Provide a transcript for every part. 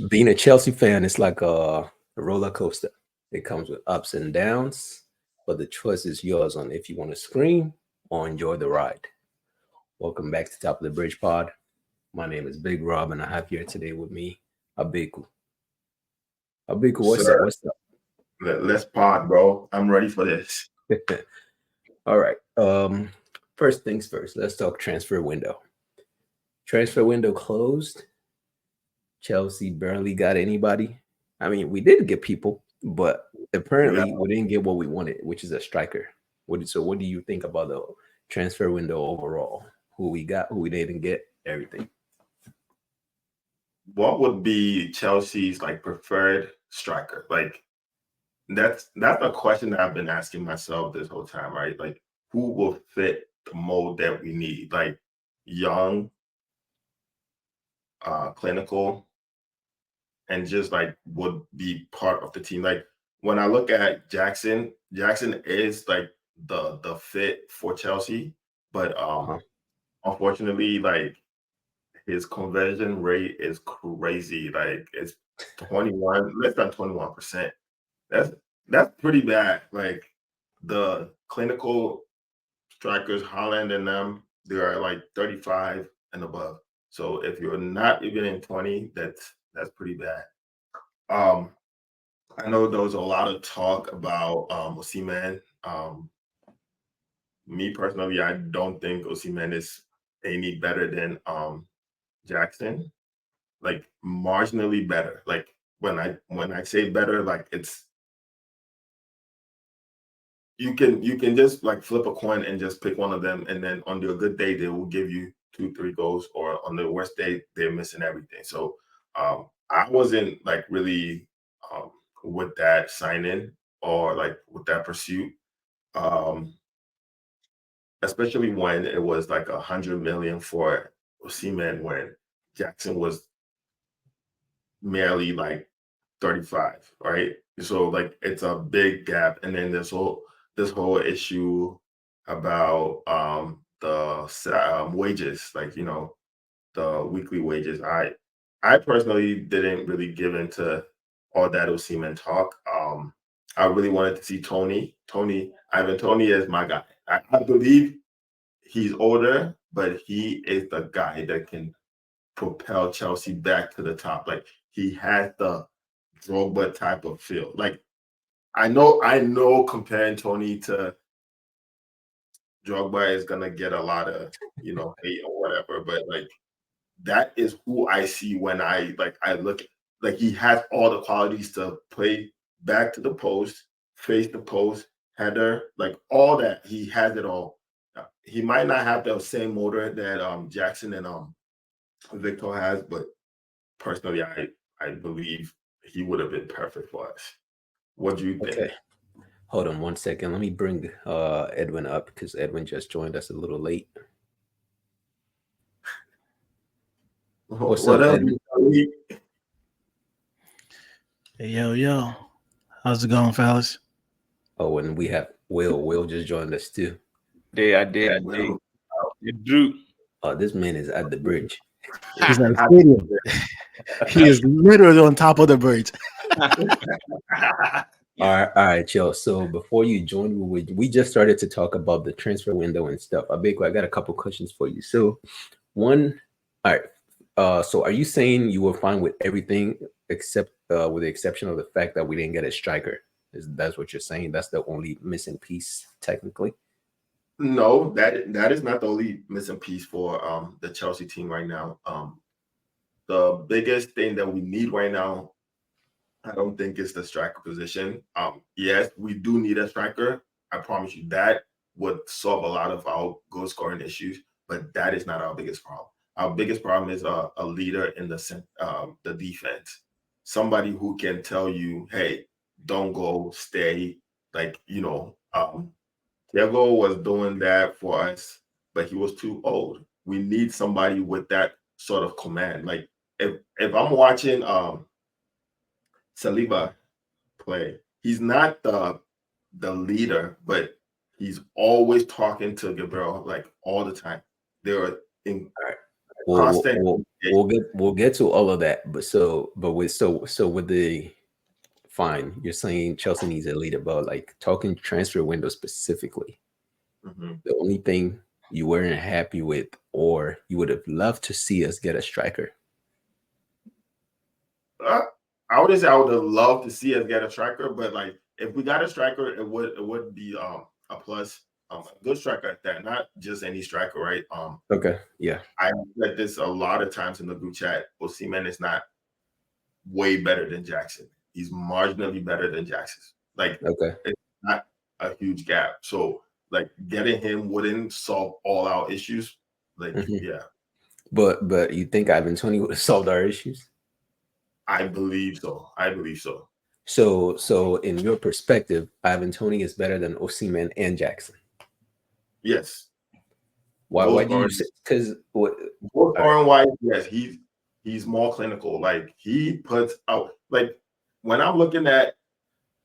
Being a Chelsea fan is like a roller coaster. It comes with ups and downs, but the choice is yours on if you want to scream or enjoy the ride. Welcome back to Top of the Bridge Pod. My name is Big Rob, and I have here today with me Abiku. Abiku, what's up? Sir, What's let's pod, bro. I'm ready for this. up? All right. First things first. Let's talk transfer window. Transfer window closed. Chelsea barely got anybody. I mean, we did get people, but We got apparently we didn't get what we wanted, which is a striker. What do you think about the transfer window overall? Who we got, who we didn't get, everything. what would be Chelsea's like preferred striker? Like that's a question that I've been asking myself this whole time, right? Like who will fit the mold that we need? Like young, clinical, and just like would be part of the team. Like when I look at Jackson, Jackson is like the fit for Chelsea, but Uh-huh. unfortunately, like his conversion rate is crazy. Like it's 21, less than 21%. That's that's pretty bad. Like the clinical strikers, Holland and them, they are like 35 and above. So if you're not even in 20, that's pretty bad. Um, I know there was a lot of talk about Osimhen. Me personally, I don't think Osimhen is any better than Jackson, like marginally better. Like when I say better, like it's you can just like flip a coin and just pick one of them, and then on your good day they will give you two, three goals, or on the worst day they're missing everything. So I wasn't like really um with that signing or like with that pursuit. Um, Especially when it was like 100 million for Osimhen when Jackson was merely like 35, right? So like it's a big gap. And then this whole issue about the wages, like the weekly wages. I personally didn't really give into all that Osimhen talk. I really wanted to see Ivan Tony is my guy. I believe he's older, but he is the guy that can propel Chelsea back to the top. Like he has the Drogba type of feel. Like I know comparing Tony to Drogba is gonna get a lot of hate or whatever, but like that is who I see when I look like he has all the qualities to play back to the post, face the post, header, like all that. He has it all. He might not have the same motor that Jackson and Victor has, but personally, I believe he would have been perfect for us. What do you think? Okay. Hold on one second. Let me bring Edwin up because Edwin just joined us a little late. What's What up, up? Edwin? Hey, yo, how's it going, fellas? Oh, and we have Will. Will just joined us too. I did. Well, It drew. This man is at the bridge. He's at the stadium. He is literally on top of the bridge. All right, Joe. So before you join, we just started to talk about the transfer window and stuff. I got a couple questions for you. So, one, all right. So are you saying you were fine with everything except with the exception of the fact that we didn't get a striker? That's what you're saying? That's the only missing piece, technically. No, that is not the only missing piece for the Chelsea team right now. The biggest thing that we need right now, I don't think it's the striker position. Yes, we do need a striker. I promise you that would solve a lot of our goal scoring issues, but that is not our biggest problem. Our biggest problem is a leader in the defense, somebody who can tell you, "Hey, don't go, stay." Like Thiago was doing that for us, but he was too old. We need somebody with that sort of command. Like if I'm watching Saliba play. He's not the leader, but he's always talking to Gabriel like all the time. They're in All right. constant. We'll get to all of that. But with the fine, you're saying Chelsea needs a leader, but like talking transfer window specifically, Mhm. the only thing you weren't happy with, or you would have loved to see us get a striker. I would say I would have loved to see us get a striker, but like if we got a striker, it would be a plus. A good striker at that, not just any striker, right? Okay, yeah. I said this a lot of times in the group chat. Osimhen is not way better than Jackson. He's marginally better than Jackson. Like, Okay, it's not a huge gap. So, like, getting him wouldn't solve all our issues. Like, yeah, but you think Ivan Toney would have solved our issues? I believe so. So in your perspective, Ivan Toney is better than Osimhen and Jackson. Yes. Why do you say? Because both scoring wise, yes, he's more clinical. Like he puts out, like when I'm looking at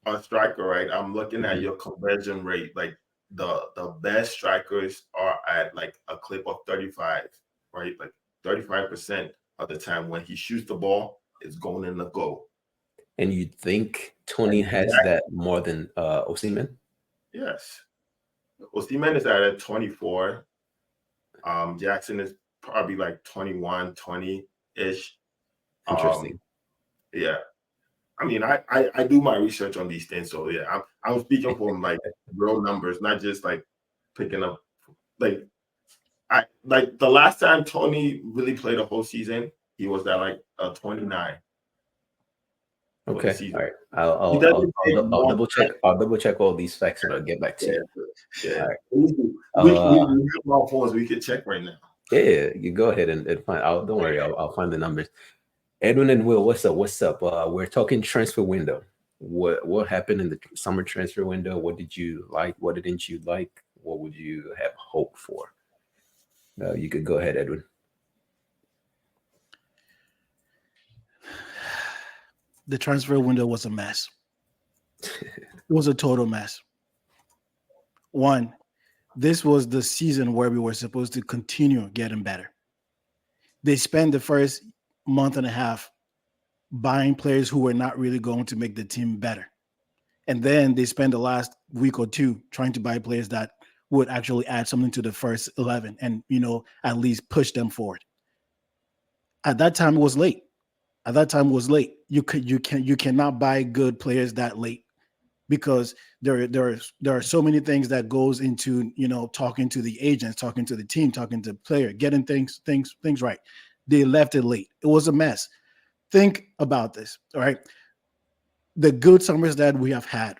a striker, right? I'm looking at your conversion rate. Like the best strikers are at like a clip of 35, right? Like 35% of the time when he shoots the ball, it's going in the goal. And you think Toney has that more than Osimhen? Yes. Osimhen is at a 24. Jackson is probably like 21, 20-ish. Interesting. Yeah. I mean, I do my research on these things. So yeah, I'm speaking from like real numbers, not just like picking up like the last time Toney really played a whole season, he was at like a 29. Okay. All right. I'll double check. I'll double check all these facts and I'll get back to you. Yeah. All right. We have our phones. We can check right now. Yeah, you go ahead and find. Don't worry. I'll find the numbers. Edwin and Will, what's up? What's up? We're talking transfer window. What happened in the summer transfer window? What did you like? What didn't you like? What would you have hoped for? You could go ahead, Edwin. The transfer window was a mess. It was a total mess. One, this was the season where we were supposed to continue getting better. They spent the first month and a half buying players who were not really going to make the team better. And then they spent the last week or two trying to buy players that would actually add something to the first 11 and, at least push them forward. At that time, it was late. You cannot buy good players that late because there are so many things that goes into, talking to the agents, talking to the team, talking to the player, getting things right. They left it late. It was a mess. Think about this, all right? The good summers that we have had.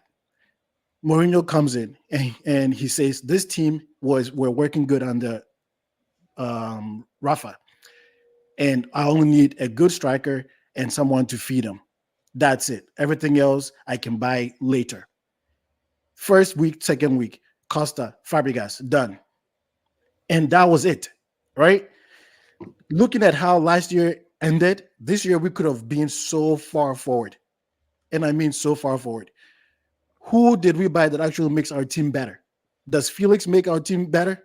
Mourinho comes in and he says, this team we're working good under Rafa. And I only need a good striker and someone to feed him. That's it. Everything else I can buy later. First week, second week, Costa, Fabregas, done. And that was it, right? Looking at how last year ended, this year we could have been so far forward. And I mean so far forward. Who did we buy that actually makes our team better? Does Felix make our team better?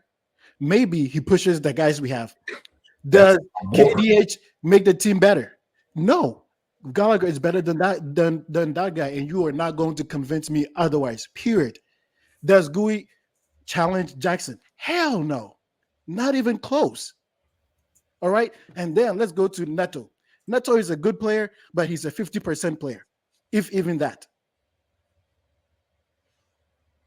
Maybe he pushes the guys we have. Does KDH make the team better? No. Gallagher is better than that guy, and you are not going to convince me otherwise, period. Does Gui challenge Jackson? Hell no. Not even close. All right? And then let's go to Neto. Neto is a good player, but he's a 50% player, if even that.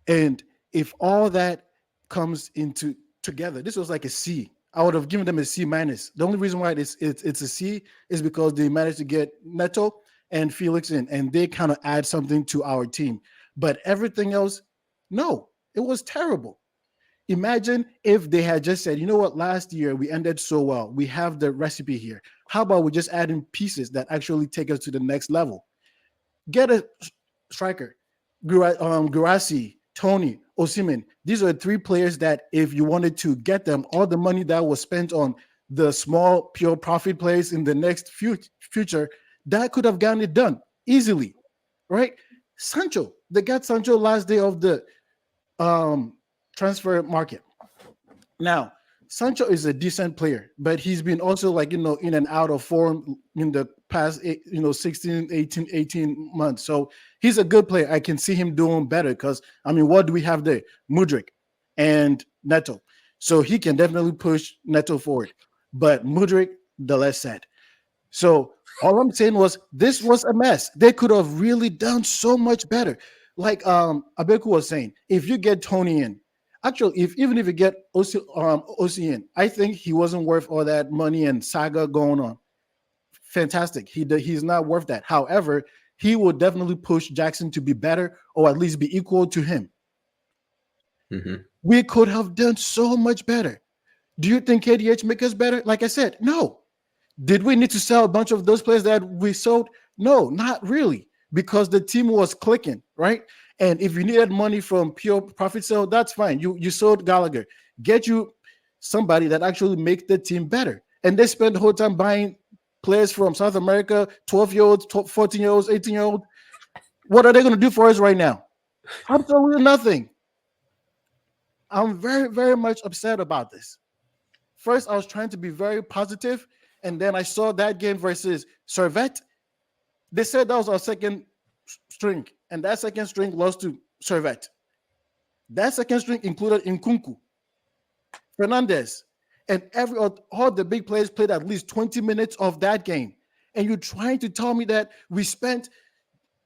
And if all that comes into together, this was like a C. I would have given them a C minus. The only reason why it's a C is because they managed to get Neto and Felix in, and they kind of add something to our team. But everything else, no, it was terrible. Imagine if they had just said, you know what, last year we ended so well. We have the recipe here. How about we just add in pieces that actually take us to the next level? Get a striker, Guirassy, Toney, Osimhen. These are three players that if you wanted to get them, all the money that was spent on the small pure profit players in the next future, that could have gotten it done easily, right? Sancho, they got Sancho last day of the transfer market. Now, Sancho is a decent player, but he's been also like, in and out of form in the past, 16, 18 months. So he's a good player. I can see him doing better because, what do we have there? Mudryk and Neto. So he can definitely push Neto forward. But Mudryk, the less said. So all I'm saying was this was a mess. They could have really done so much better. Like Abeku was saying, if you get Tony in, actually, even if you get OC in, I think he wasn't worth all that money and saga going on. Fantastic. He's not worth that. However, he will definitely push Jackson to be better or at least be equal to him. Mm-hmm. We could have done so much better. Do you think KDH make us better? Like I said, no. Did we need to sell a bunch of those players that we sold? No, not really, because the team was clicking, right? And if you needed money from pure profit sale, that's fine. You sold Gallagher. Get you somebody that actually makes the team better. And they spend the whole time buying players from South America, 12-year-olds, 14-year-olds, 18-year-olds. What are they going to do for us right now? Absolutely nothing. I'm very, very much upset about this. First, I was trying to be very positive, and then I saw that game versus Servette. They said that was our second string, and that second string lost to Servette. That second string included Nkunku, Fernandez, and all the big players played at least 20 minutes of that game. And you're trying to tell me that we spent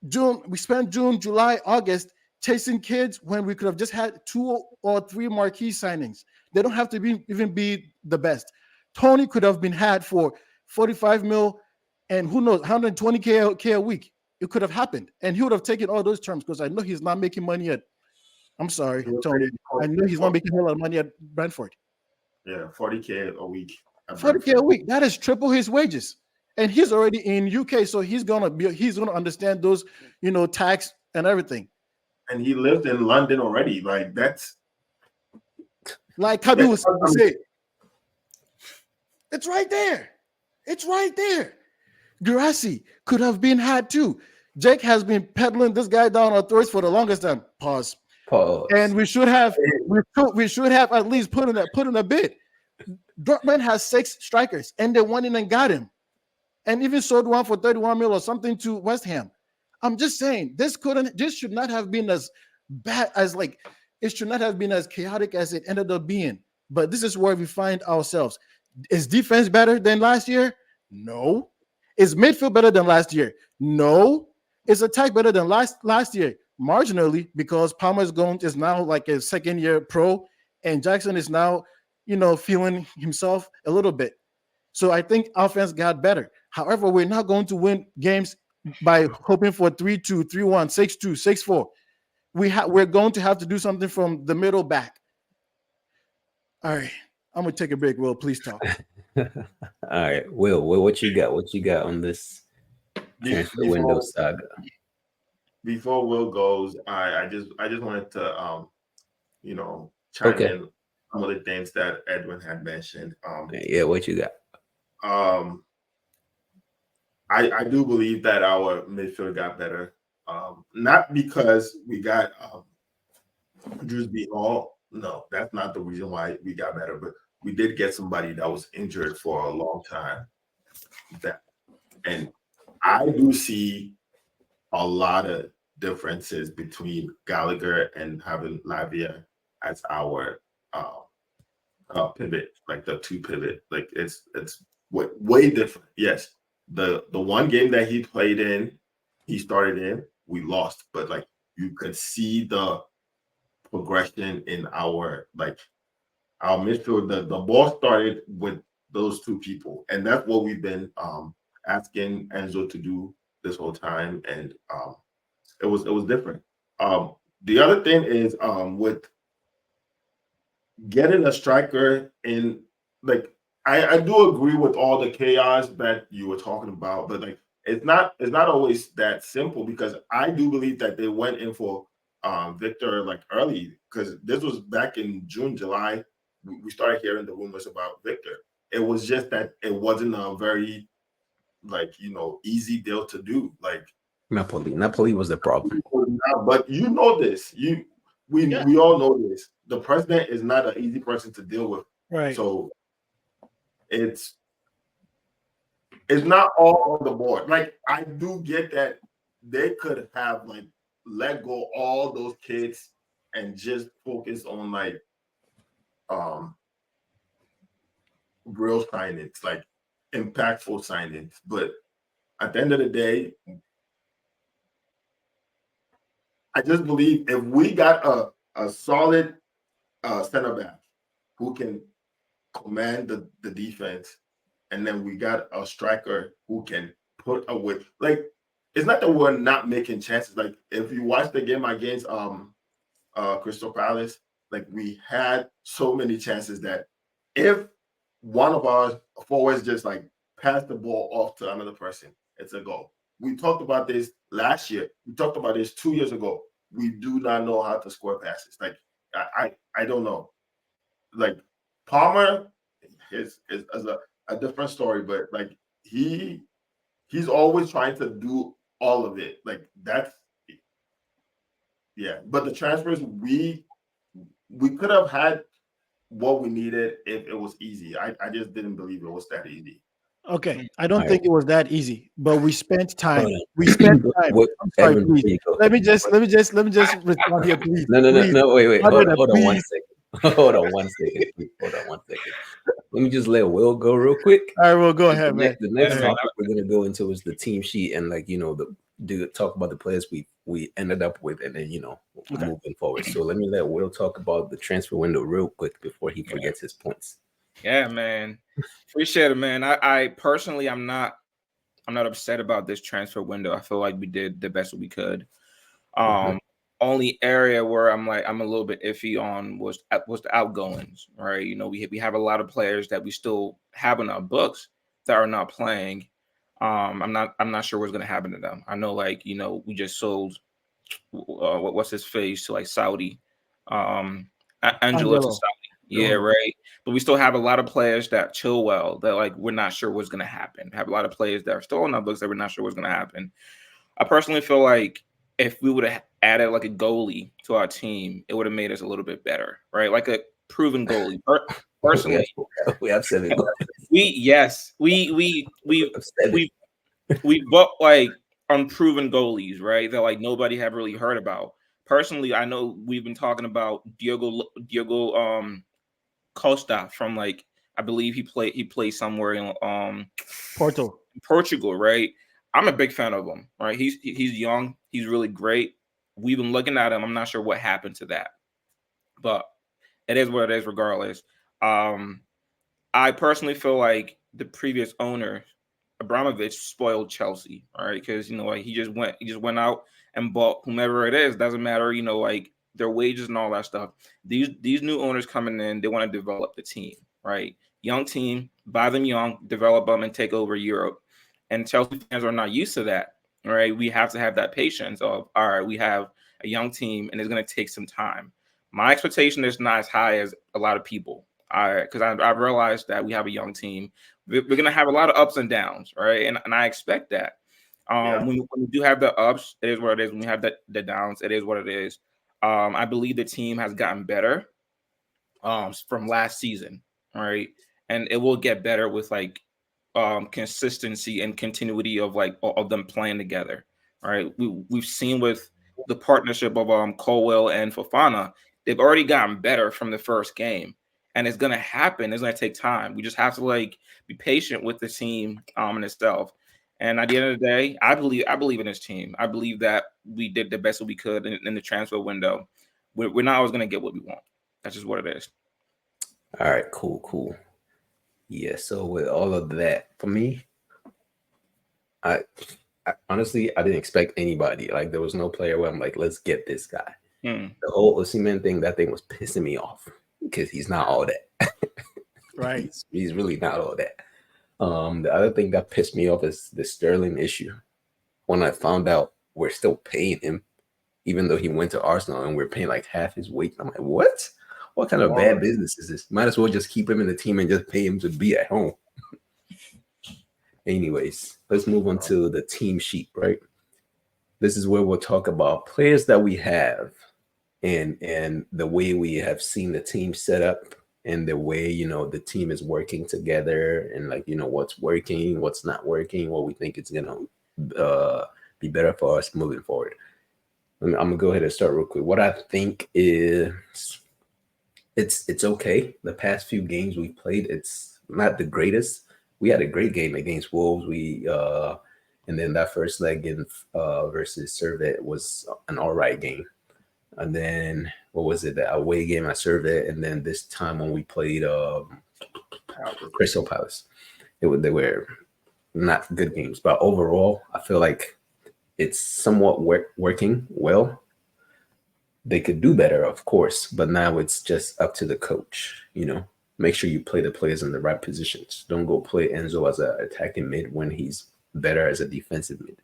June, July, August chasing kids when we could have just had 2 or 3 marquee signings. They don't have to even be the best. Tony could have been had for 45 mil and who knows, 120K a week. It could have happened. And he would have taken all those terms because I know he's not making money at, I'm sorry, Tony. I know he's not making a lot of money at Brentford. Yeah, 40K a week. 40K a week. That is triple his wages. And he's already in UK, so he's gonna understand those, tax and everything. And he lived in London already. Like that's like Kabi was saying. It's right there. It's right there. Guirassy could have been had too. Jake has been peddling this guy down our throats for the longest time. Pause. And we should have at least put in a bid. Dortmund has 6 strikers, and they went in and got him, and even sold one for 31 mil or something to West Ham. I'm just saying this should not have been as bad as it should not have been as chaotic as it ended up being. But this is where we find ourselves. Is defense better than last year? No. Is midfield better than last year? No. Is attack better than last year? Marginally, because Palmer is now like a second-year pro, and Jackson is now, feeling himself a little bit. So I think offense got better. However, we're not going to win games by hoping for 3-2, 3-1, 6-2, 6-4. We're going to have to do something from the middle back. All right. I'm gonna take a break. Will, please talk. All right, Will, what you got? What you got on this transfer window saga? Before Will goes, I just wanted to chime in some of the things that Edwin had mentioned. Yeah, what you got? I do believe that our midfield got better. Not because we got Drewsby Hall. No, that's not the reason why we got better, but we did get somebody that was injured for a long time. And I do see a lot of differences between Gallagher and having Lavia as our pivot, like the 2 pivot. Like it's way different. Yes, the one game that he played in, he started in, we lost, but like you could see the progression in our midfield. The ball started with those 2 people, and that's what we've been asking Enzo to do this whole time, and it was different. The other thing is with getting a striker in, like I do agree with all the chaos that you were talking about, but like it's not always that simple, because I do believe that they went in for Victor like early, because this was back in June, July. We started hearing the rumors about Victor. It was just that it wasn't a very easy deal to do. Like Napoli was the problem. But you know this. We all know this. The president is not an easy person to deal with Right. So it's not all on the board. Like, I do get that they could have like let go all those kids and just focus on like real signings, like impactful signings. But at the end of the day, I just believe if we got a solid center back who can command the defense, and then we got a striker who can put away. Like, it's not that we're not making chances. Like, if you watch the game against Crystal Palace, like, we had so many chances that if one of our forwards just like pass the ball off to another person, it's a goal. We talked about this last year. We talked about this 2 years ago. We do not know how to score passes. Like, I don't know. Like, Palmer is a different story, but like he's always trying to do all of it. Like, that's But the transfers, we could have had what we needed if it was easy. I just didn't believe it was that easy. Okay, I don't All think it was that easy, but we spent time. Hold on. We spent time. What, I'm sorry, Evan, please. before you go. Let me just respond here, please. No, Please. wait. Hold Madonna, on one please. second. Hold on one second. Please. Hold on one second. Let me just let Will go real quick. All right, well, go ahead, man. The next Yeah, man. topic we're gonna go into is the team sheet and like talk about the players we ended up with, and then Okay. moving forward. So let me let Will talk about the transfer window real quick before he forgets his points. Yeah, man. Appreciate it, man. I personally, I'm not upset about this transfer window. I feel like we did the best we could. Only area where I'm a little bit iffy on was the outgoings, right? We have a lot of players that we still have in our books that are not playing. I'm not sure what's gonna happen to them. I know, like, we just sold what's his face to like Saudi, Angelo to Angelo. Saudi. Yeah, right. But we still have a lot of players that chill well that like we're not sure what's gonna happen. Have a lot of players that are still on our books that we're not sure what's gonna happen. I personally feel like if we would have added like a goalie to our team, it would have made us a little bit better, right? Like a proven goalie. Personally, we have 7 goals. we bought like unproven goalies, right? That like nobody have really heard about. Personally, I know we've been talking about Diogo Costa from like, I believe he played somewhere in Portugal, right? I'm a big fan of him, right? He's young, he's really great. We've been looking at him. I'm not sure what happened to that, but it is what it is regardless. I personally feel like the previous owner, Abramovich, spoiled Chelsea, all right? Because like he just went out and bought whomever it is. Doesn't matter, like their wages and all that stuff. These new owners coming in, they want to develop the team, right? Young team, buy them young, develop them, and take over Europe. And Chelsea fans are not used to that, right? We have to have that patience of, all right, we have a young team, and it's going to take some time. My expectation is not as high as a lot of people, because I've realized that we have a young team. We're going to have a lot of ups and downs, right? And I expect that. When we do have the ups, it is what it is. When we have the downs, it is what it is. I believe the team has gotten better from last season, right? And it will get better with like consistency and continuity of like of them playing together, right? We've seen with the partnership of Colwell and Fofana, they've already gotten better from the first game, and it's gonna happen. It's gonna take time. We just have to like be patient with the team in itself. And at the end of the day, I believe in this team. I believe that we did the best that we could in the transfer window. We're not always gonna get what we want. That's just what it is. All right, cool. Yeah, so with all of that, for me, I honestly, I didn't expect anybody. Like, there was no player where I'm like, let's get this guy. The whole Osimhen thing, that thing was pissing me off because he's not all that. Right. He's really not all that. The other thing that pissed me off is the Sterling issue. When I found out we're still paying him, even though he went to Arsenal and we're paying like half his weight, I'm like, what? What kind of bad business is this? Might as well just keep him in the team and just pay him to be at home. Anyways, let's move on to the team sheet, right? This is where we'll talk about players that we have and the way we have seen the team set up and the way, the team is working together, and like, what's working, what's not working, what we think it's gonna be better for us moving forward. I'm gonna go ahead and start real quick. What I think is it's okay. The past few games we've played, it's not the greatest. We had a great game against Wolves. And then that first leg in versus Servette was an all right game. And then what was it? The away game at Servette, and then this time when we played Crystal Palace, they were not good games. But overall, I feel like it's somewhat working well. They could do better, of course, but now it's just up to the coach. Make sure you play the players in the right positions. Don't go play Enzo as an attacking mid when he's better as a defensive mid.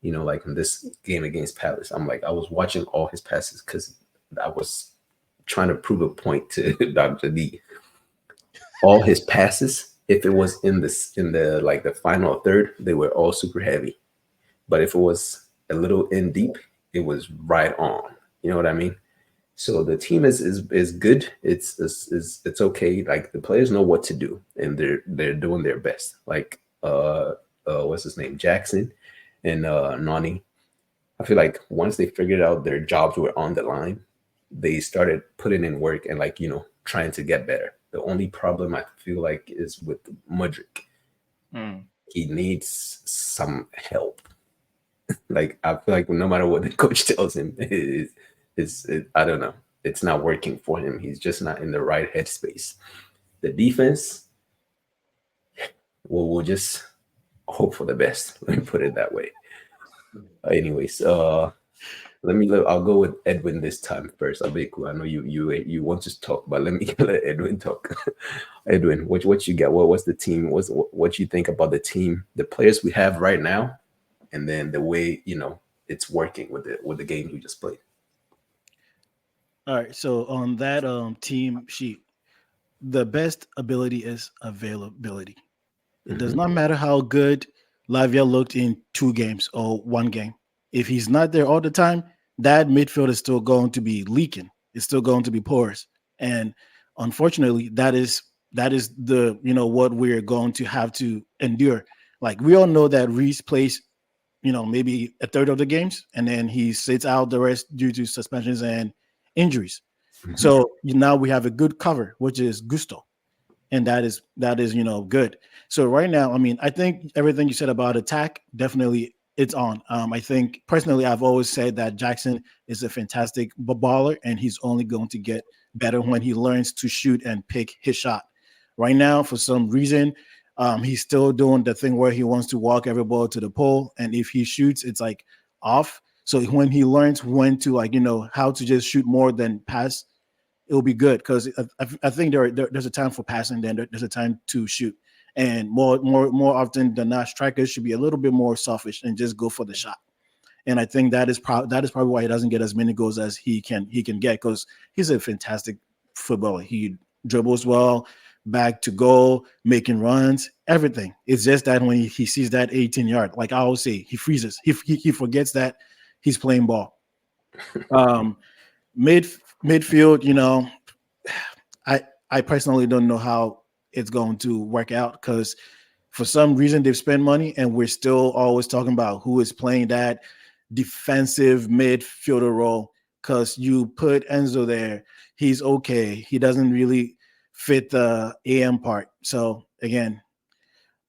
Like in this game against Palace, I was watching all his passes because I was trying to prove a point to Dr. D. All his passes, if it was in the like the final third, they were all super heavy. But if it was a little in deep, it was right on. You know what I mean? So the team is good. It's okay. Like the players know what to do, and they're doing their best. Like what's his name, Jackson and Nani. I feel like once they figured out their jobs were on the line, they started putting in work and like trying to get better. The only problem I feel like is with Mudryk. He needs some help. Like I feel like no matter what the coach tells him, I don't know. It's not working for him. He's just not in the right headspace. The defense, we'll just hope for the best. Let me put it that way. Anyways, I'll go with Edwin this time first. Abeku, I know you want to talk, but let me let Edwin talk. Edwin, what you got? What's the team? What you think about the team, the players we have right now, and then the way it's working with the game we just played. All right. So on that team sheet, the best ability is availability. It does not matter how good Lavia looked in 2 games or 1 game. If he's not there all the time, that midfield is still going to be leaking. It's still going to be porous. And unfortunately, that is the what we're going to have to endure. Like we all know that Reece plays, maybe a third of the games, and then he sits out the rest due to suspensions and injuries. So now we have a good cover, which is Gusto. And that is good. So right now, I think everything you said about attack, definitely it's on. I think personally, I've always said that Jackson is a fantastic baller, and he's only going to get better when he learns to shoot and pick his shot. Right now, for some reason, he's still doing the thing where he wants to walk every ball to the pole, and if he shoots, it's like off. So when he learns when to how to just shoot more than pass, it'll be good, because I think there's a time for passing, then there's a time to shoot, and more often than not, strikers should be a little bit more selfish and just go for the shot. And I think that is probably why he doesn't get as many goals as he can get, because he's a fantastic footballer. He dribbles well, back to goal, making runs, everything. It's just that when he sees that 18-yard, like I always say, he freezes. He forgets that he's playing ball. Midfield, I personally don't know how it's going to work out, because for some reason they've spent money and we're still always talking about who is playing that defensive midfielder role, because you put Enzo there, he's okay. He doesn't really fit the AM part. So again,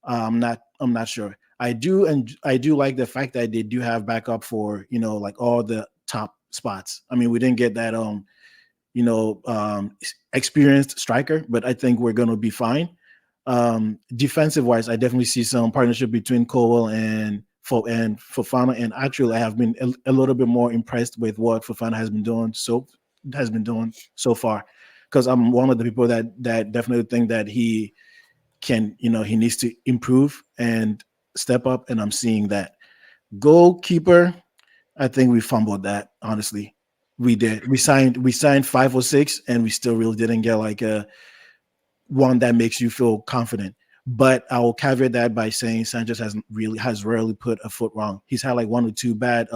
I'm not sure. I do like the fact that they do have backup for like all the top spots. We didn't get that experienced striker, but I think we're going to be fine. Defensive wise, I definitely see some partnership between Colwell and Fofana, and actually I have been a little bit more impressed with what Fofana has been doing so far, because I'm one of the people that definitely think that he can, he needs to improve and step up, and I'm seeing that. Goalkeeper, I think we fumbled that, honestly. We did. We signed 5 or 6, and we still really didn't get like a one that makes you feel confident. But I will caveat that by saying Sanchez has rarely put a foot wrong. He's had like 1 or 2 bad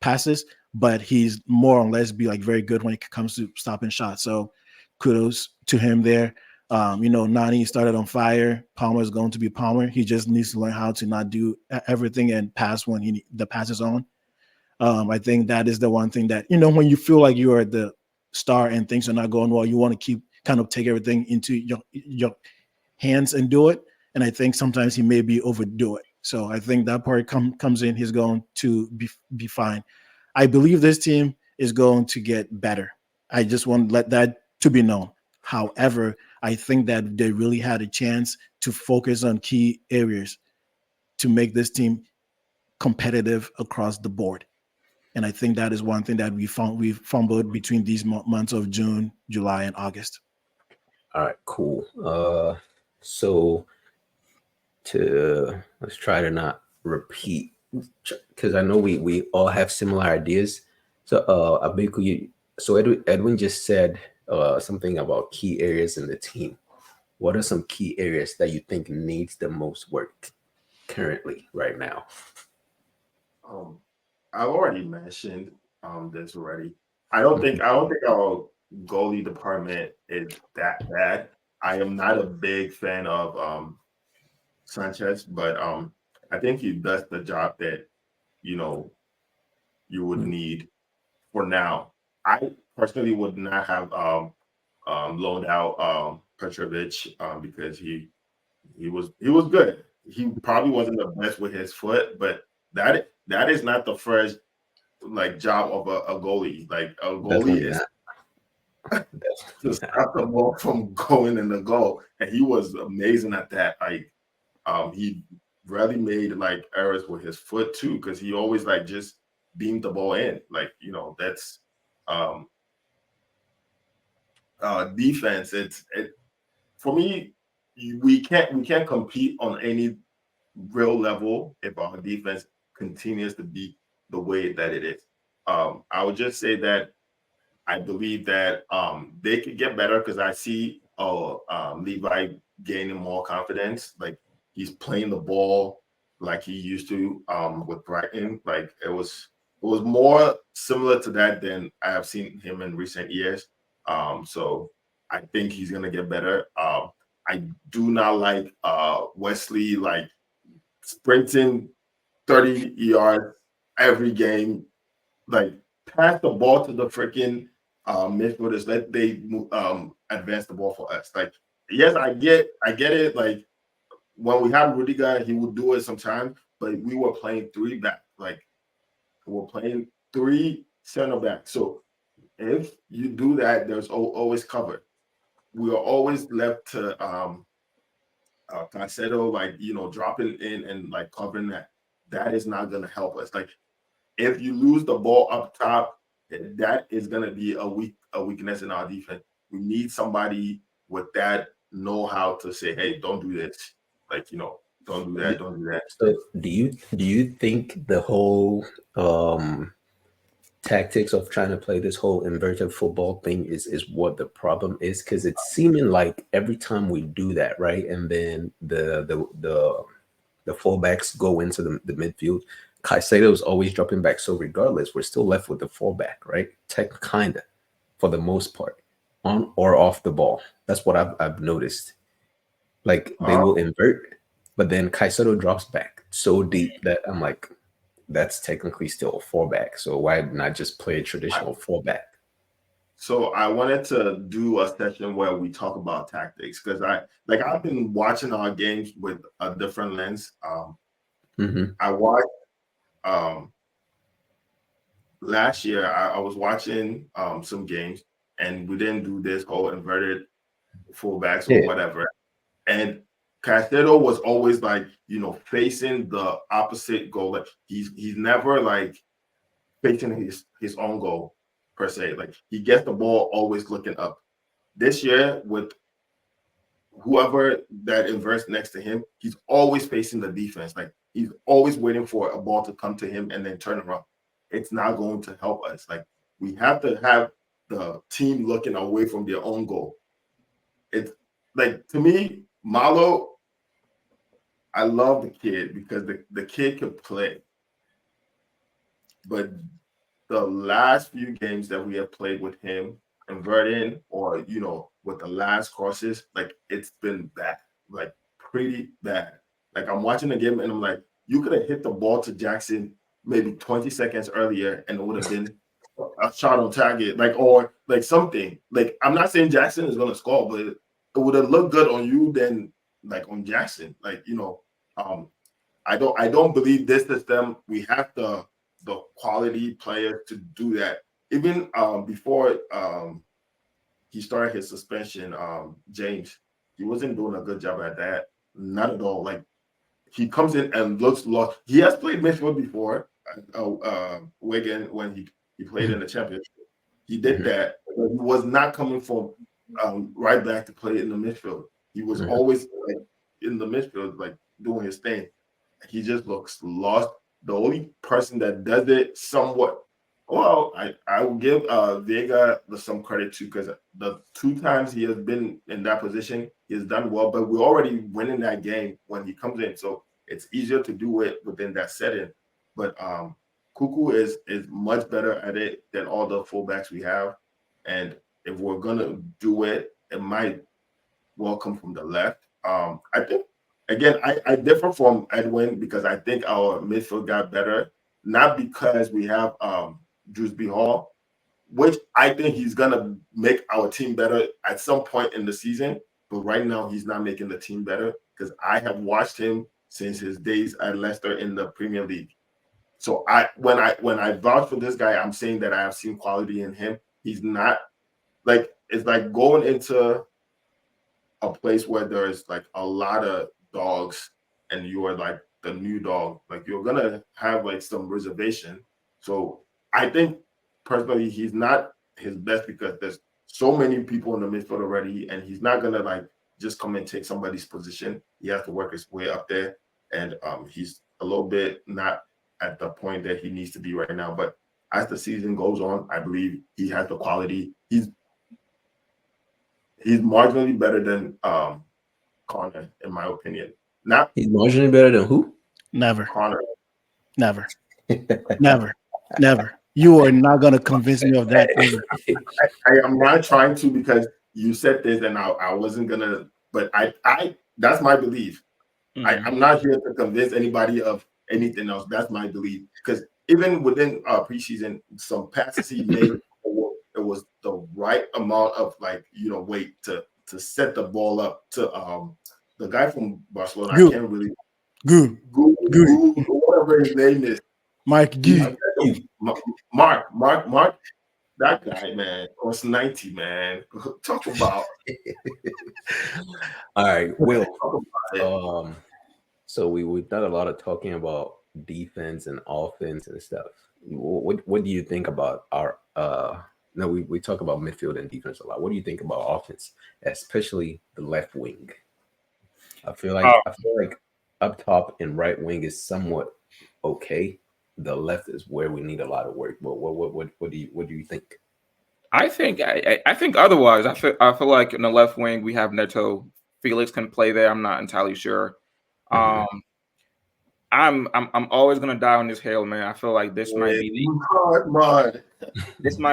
passes, but he's more or less be like very good when it comes to stopping shots. So kudos to him there. Nani started on fire. Palmer is going to be Palmer. He just needs to learn how to not do everything and pass when the pass is on. I think that is the one thing that, when you feel like you are the star and things are not going well, you want to take everything into your hands and do it. And I think sometimes he maybe overdo it. So I think that part comes in. He's going to be fine. I believe this team is going to get better. I just want to let that to be known. However, I think that they really had a chance to focus on key areas to make this team competitive across the board. And I think that is one thing that we fumbled between these months of June, July, and August. All right, cool. So let's try to not repeat, because I know we all have similar ideas. So Abiku, so Edwin just said something about key areas in the team. What are some key areas that you think needs the most work currently right now? I've already mentioned this already. I don't think our goalie department is that bad. I am not a big fan of Sanchez, but I think he does the job that you would need for now. I personally would not have loaned out Petrovic because he was good. He probably wasn't the best with his foot, but that is not the first job of a goalie. Like a goalie is to stop the ball from going in the goal, and he was amazing at that. He rarely made errors with his foot too, because he always just beamed the ball in. That's defense. For me. We can't compete on any real level if our defense continues to be the way that it is. I would just say that I believe that they could get better, because I see Levi gaining more confidence. Like, he's playing the ball like he used to with Brighton. Like, it was more similar to that than I have seen him in recent years. So I think he's gonna get better. I do not like Wesley sprinting 30 yards every game. Pass the ball to the freaking midfielders. Let they advance the ball for us. Yes, I get it. When we had Rudiger, he would do it sometimes, but we were playing three back. We're playing three center back. So if you do that, there's always cover. We are always left to Caicedo, dropping in and covering that. That is not going to help us. If you lose the ball up top, that is going to be a weakness in our defense. We need somebody with that know-how to say, hey, don't do this. Don't do that. Don't do that. So do you think the whole tactics of trying to play this whole inverted football thing is what the problem is? Because it's seeming like every time we do that, right, and then the fullbacks go into the midfield, Caicedo is always dropping back. So regardless, we're still left with the fullback, right? Kinda, for the most part, on or off the ball. That's what I've noticed. They will invert, but then Caicedo drops back so deep that I'm like, that's technically still a fullback. So why not just play a traditional fullback? So I wanted to do a session where we talk about tactics, because I've been watching our games with a different lens. I watched last year. I was watching some games, and we didn't do this whole inverted fullbacks or whatever. And Caicedo was always facing the opposite goal. He's never facing his own goal per se. He gets the ball always looking up. This year, with whoever that inverts next to him, he's always facing the defense. He's always waiting for a ball to come to him and then turn around. It's not going to help us. We have to have the team looking away from their own goal. It's to me, Malo, I love the kid because the kid can play. But the last few games that we have played with him, inverting or with the last crosses, like it's been bad, like pretty bad. Like I'm watching the game and I'm like, you could have hit the ball to Jackson maybe 20 seconds earlier and it would have been a shot on target, like or like something. Like I'm not saying Jackson is gonna score, but it would have looked good on you than like on Jackson. Like I don't believe this system. We have the quality players to do that. Even before he started his suspension, James, he wasn't doing a good job at that. Not at all. Like he comes in and looks lost. He has played midfield before. Wigan when he played in the championship, he did that. But he was not coming from right back to play in the midfield. He was always like in the midfield, like doing his thing. He just looks lost. The only person that does it somewhat well, I will give Vega some credit too, because the 2 times he has been in that position, he has done well. But we're already winning that game when he comes in, so it's easier to do it within that setting. But Cuckoo is much better at it than all the fullbacks we have, and if we're gonna do it, it might well come from the left. I think again, I differ from Edwin because I think our midfield got better, not because we have Drewsby Hall, which I think he's gonna make our team better at some point in the season. But right now, he's not making the team better because I have watched him since his days at Leicester in the Premier League. So when I vouch for this guy, I'm saying that I have seen quality in him. He's not like it's like going into a place where there's like a lot of dogs and you are like the new dog. Like you're gonna have like some reservation. So I think personally he's not his best because there's so many people in the midfield already, and he's not gonna like just come and take somebody's position. He has to work his way up there, and he's a little bit not at the point that he needs to be right now. But as the season goes on, I believe he has the quality. He's marginally better than Connor, in my opinion. Not He's marginally better than who? Never, Connor. never, never, never. You are not gonna convince me of that. I am not trying to because you said this and I wasn't gonna, but I that's my belief. I'm not here to convince anybody of anything else. That's my belief. Because even within preseason, some passes he made, it was the right amount of like weight to set the ball up to the guy from Barcelona. I can't really Good. whatever his name is. Mark G. Mark. That guy, man, was 90, man. Talk about. All right, Will. So we've done a lot of talking about defense and offense and stuff. What do you think about our no, we talk about midfield and defense a lot. What do you think about offense, especially the left wing? I feel like up top and right wing is somewhat okay. The left is where we need a lot of work. But what do you think? I think otherwise. I feel like in the left wing we have Neto. Felix can play there. I'm not entirely sure. I'm always gonna die on this hill, man. I feel like this might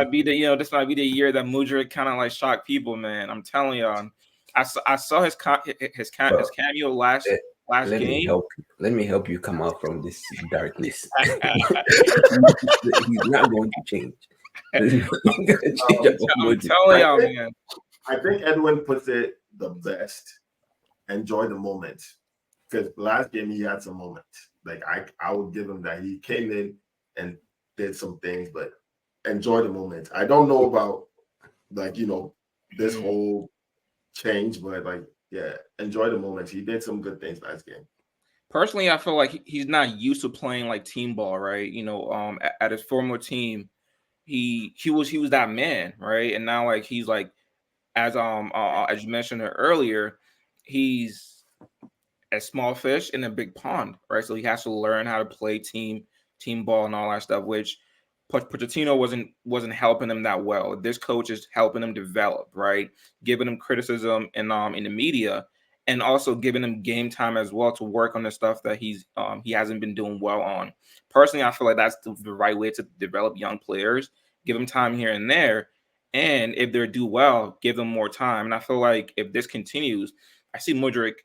be the year that Mudryk kind of like shocked people, man. I'm telling y'all. I saw his cameo last game. Let me help you come out from this darkness. He's not going to change. I'm telling y'all, man. I think Edwin puts it the best. Enjoy the moment. Because last game he had some moments. Like I would give him that. He came in and did some things, but enjoy the moment. I don't know about like this whole change, but like enjoy the moment. He did some good things last game. Personally, I feel like he's not used to playing like team ball, right? At his former team, he was that man, right? And now like he's like as you mentioned earlier, he's a small fish in a big pond, right? So he has to learn how to play team ball and all that stuff, which Pochettino wasn't helping him that well. This coach is helping him develop, right? Giving him criticism in the media, and also giving him game time as well to work on the stuff that he hasn't been doing well on. Personally, I feel like that's the right way to develop young players. Give them time here and there, And if they do well, give them more time. And I feel like if this continues, I see Mudryk,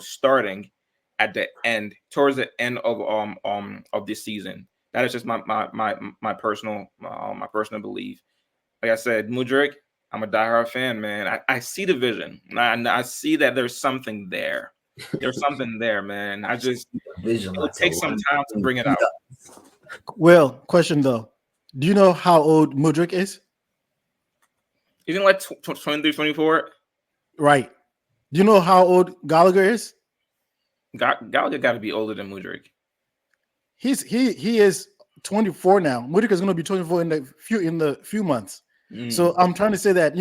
starting at the end, towards the end of this season. That is just my personal belief. Like I said, Mudryk, I'm a diehard fan, man. I see the vision. I see that there's something there. There's something there, man. Vision. It'll take some time to bring it out. Well, question though. Do you know how old Mudryk is? Isn't it like 23, 24? Right. Do you know how old Gallagher is? Gallagher got to be older than Mudryk. He is 24 now. Mudryk is going to be 24 in the few months. So I'm trying to say that,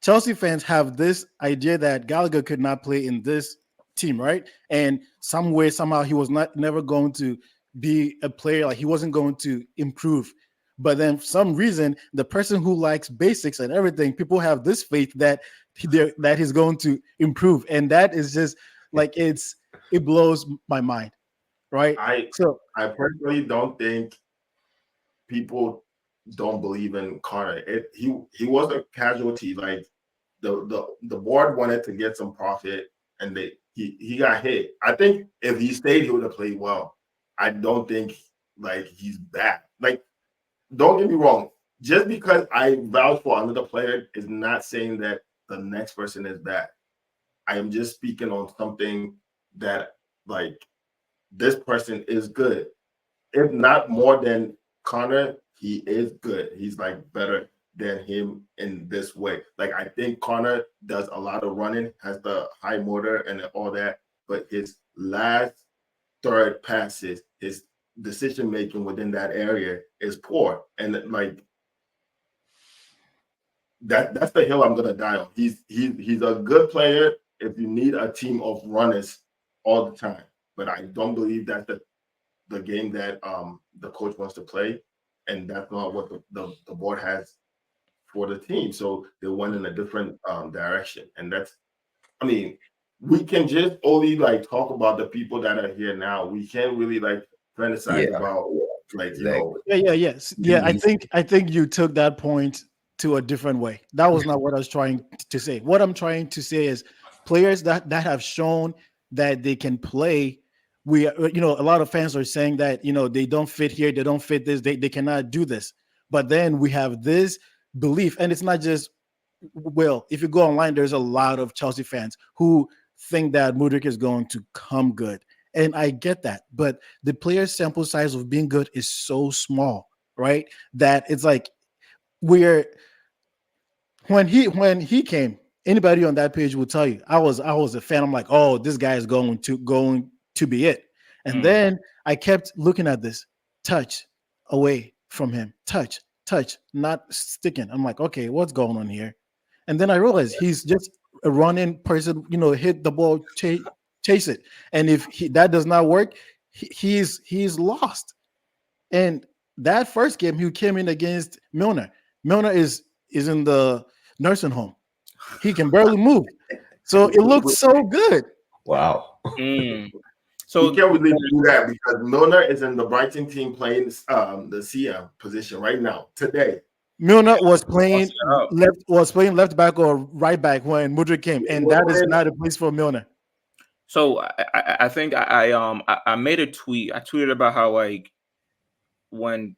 Chelsea fans have this idea that Gallagher could not play in this team, right? And somehow he was never going to be a player, like he wasn't going to improve. But then for some reason, the person who likes basics and everything, people have this faith that he's going to improve. And that is just like, it blows my mind, right? I personally don't think people don't believe in Connor. He was a casualty. Like the board wanted to get some profit, and he got hit. I think if he stayed, he would have played well. I don't think like he's bad. Like, don't get me wrong. Just because I vouch for another player is not saying that the next person is bad. I am just speaking on something that like this person is good. If not more than Connor, he is good. He's like better than him in this way. Like, I think Connor does a lot of running, has the high motor and all that, but his last third passes, his decision making within that area is poor. And like that's the hill I'm gonna die on. He's a good player if you need a team of runners all the time. But I don't believe that's the game that the coach wants to play. And that's not what the board has for the team. So they went in a different direction. And that's, I mean, we can just only like talk about the people that are here now. We can't really like fantasize about like, Yeah. I think you took that point to a different way. That was not what I was trying to say. What I'm trying to say is players that have shown that they can play. We, a lot of fans are saying that, they don't fit here, they don't fit this, they cannot do this. But then we have this belief, and it's not just, well, if you go online, there's a lot of Chelsea fans who think that Mudryk is going to come good. And I get that. But the player sample size of being good is so small, right? That it's like when he came, anybody on that page will tell you, I was a fan. I'm like, oh, this guy is going to be it. And then I kept looking at this touch away from him, touch, not sticking. I'm like, okay, what's going on here? And then I realized he's just a running person, hit the ball, chase it. And if that does not work, he's lost. And that first game, he came in against Milner. Milner is in the nursing home. He can barely move. So it looked so good. Wow. So you can't really do that because Milner is in the Brighton team playing the CM position right now today. Milner was playing left back or right back when Mudryk came, and that is not a place for Milner. So I think I made a tweet. I tweeted about how like when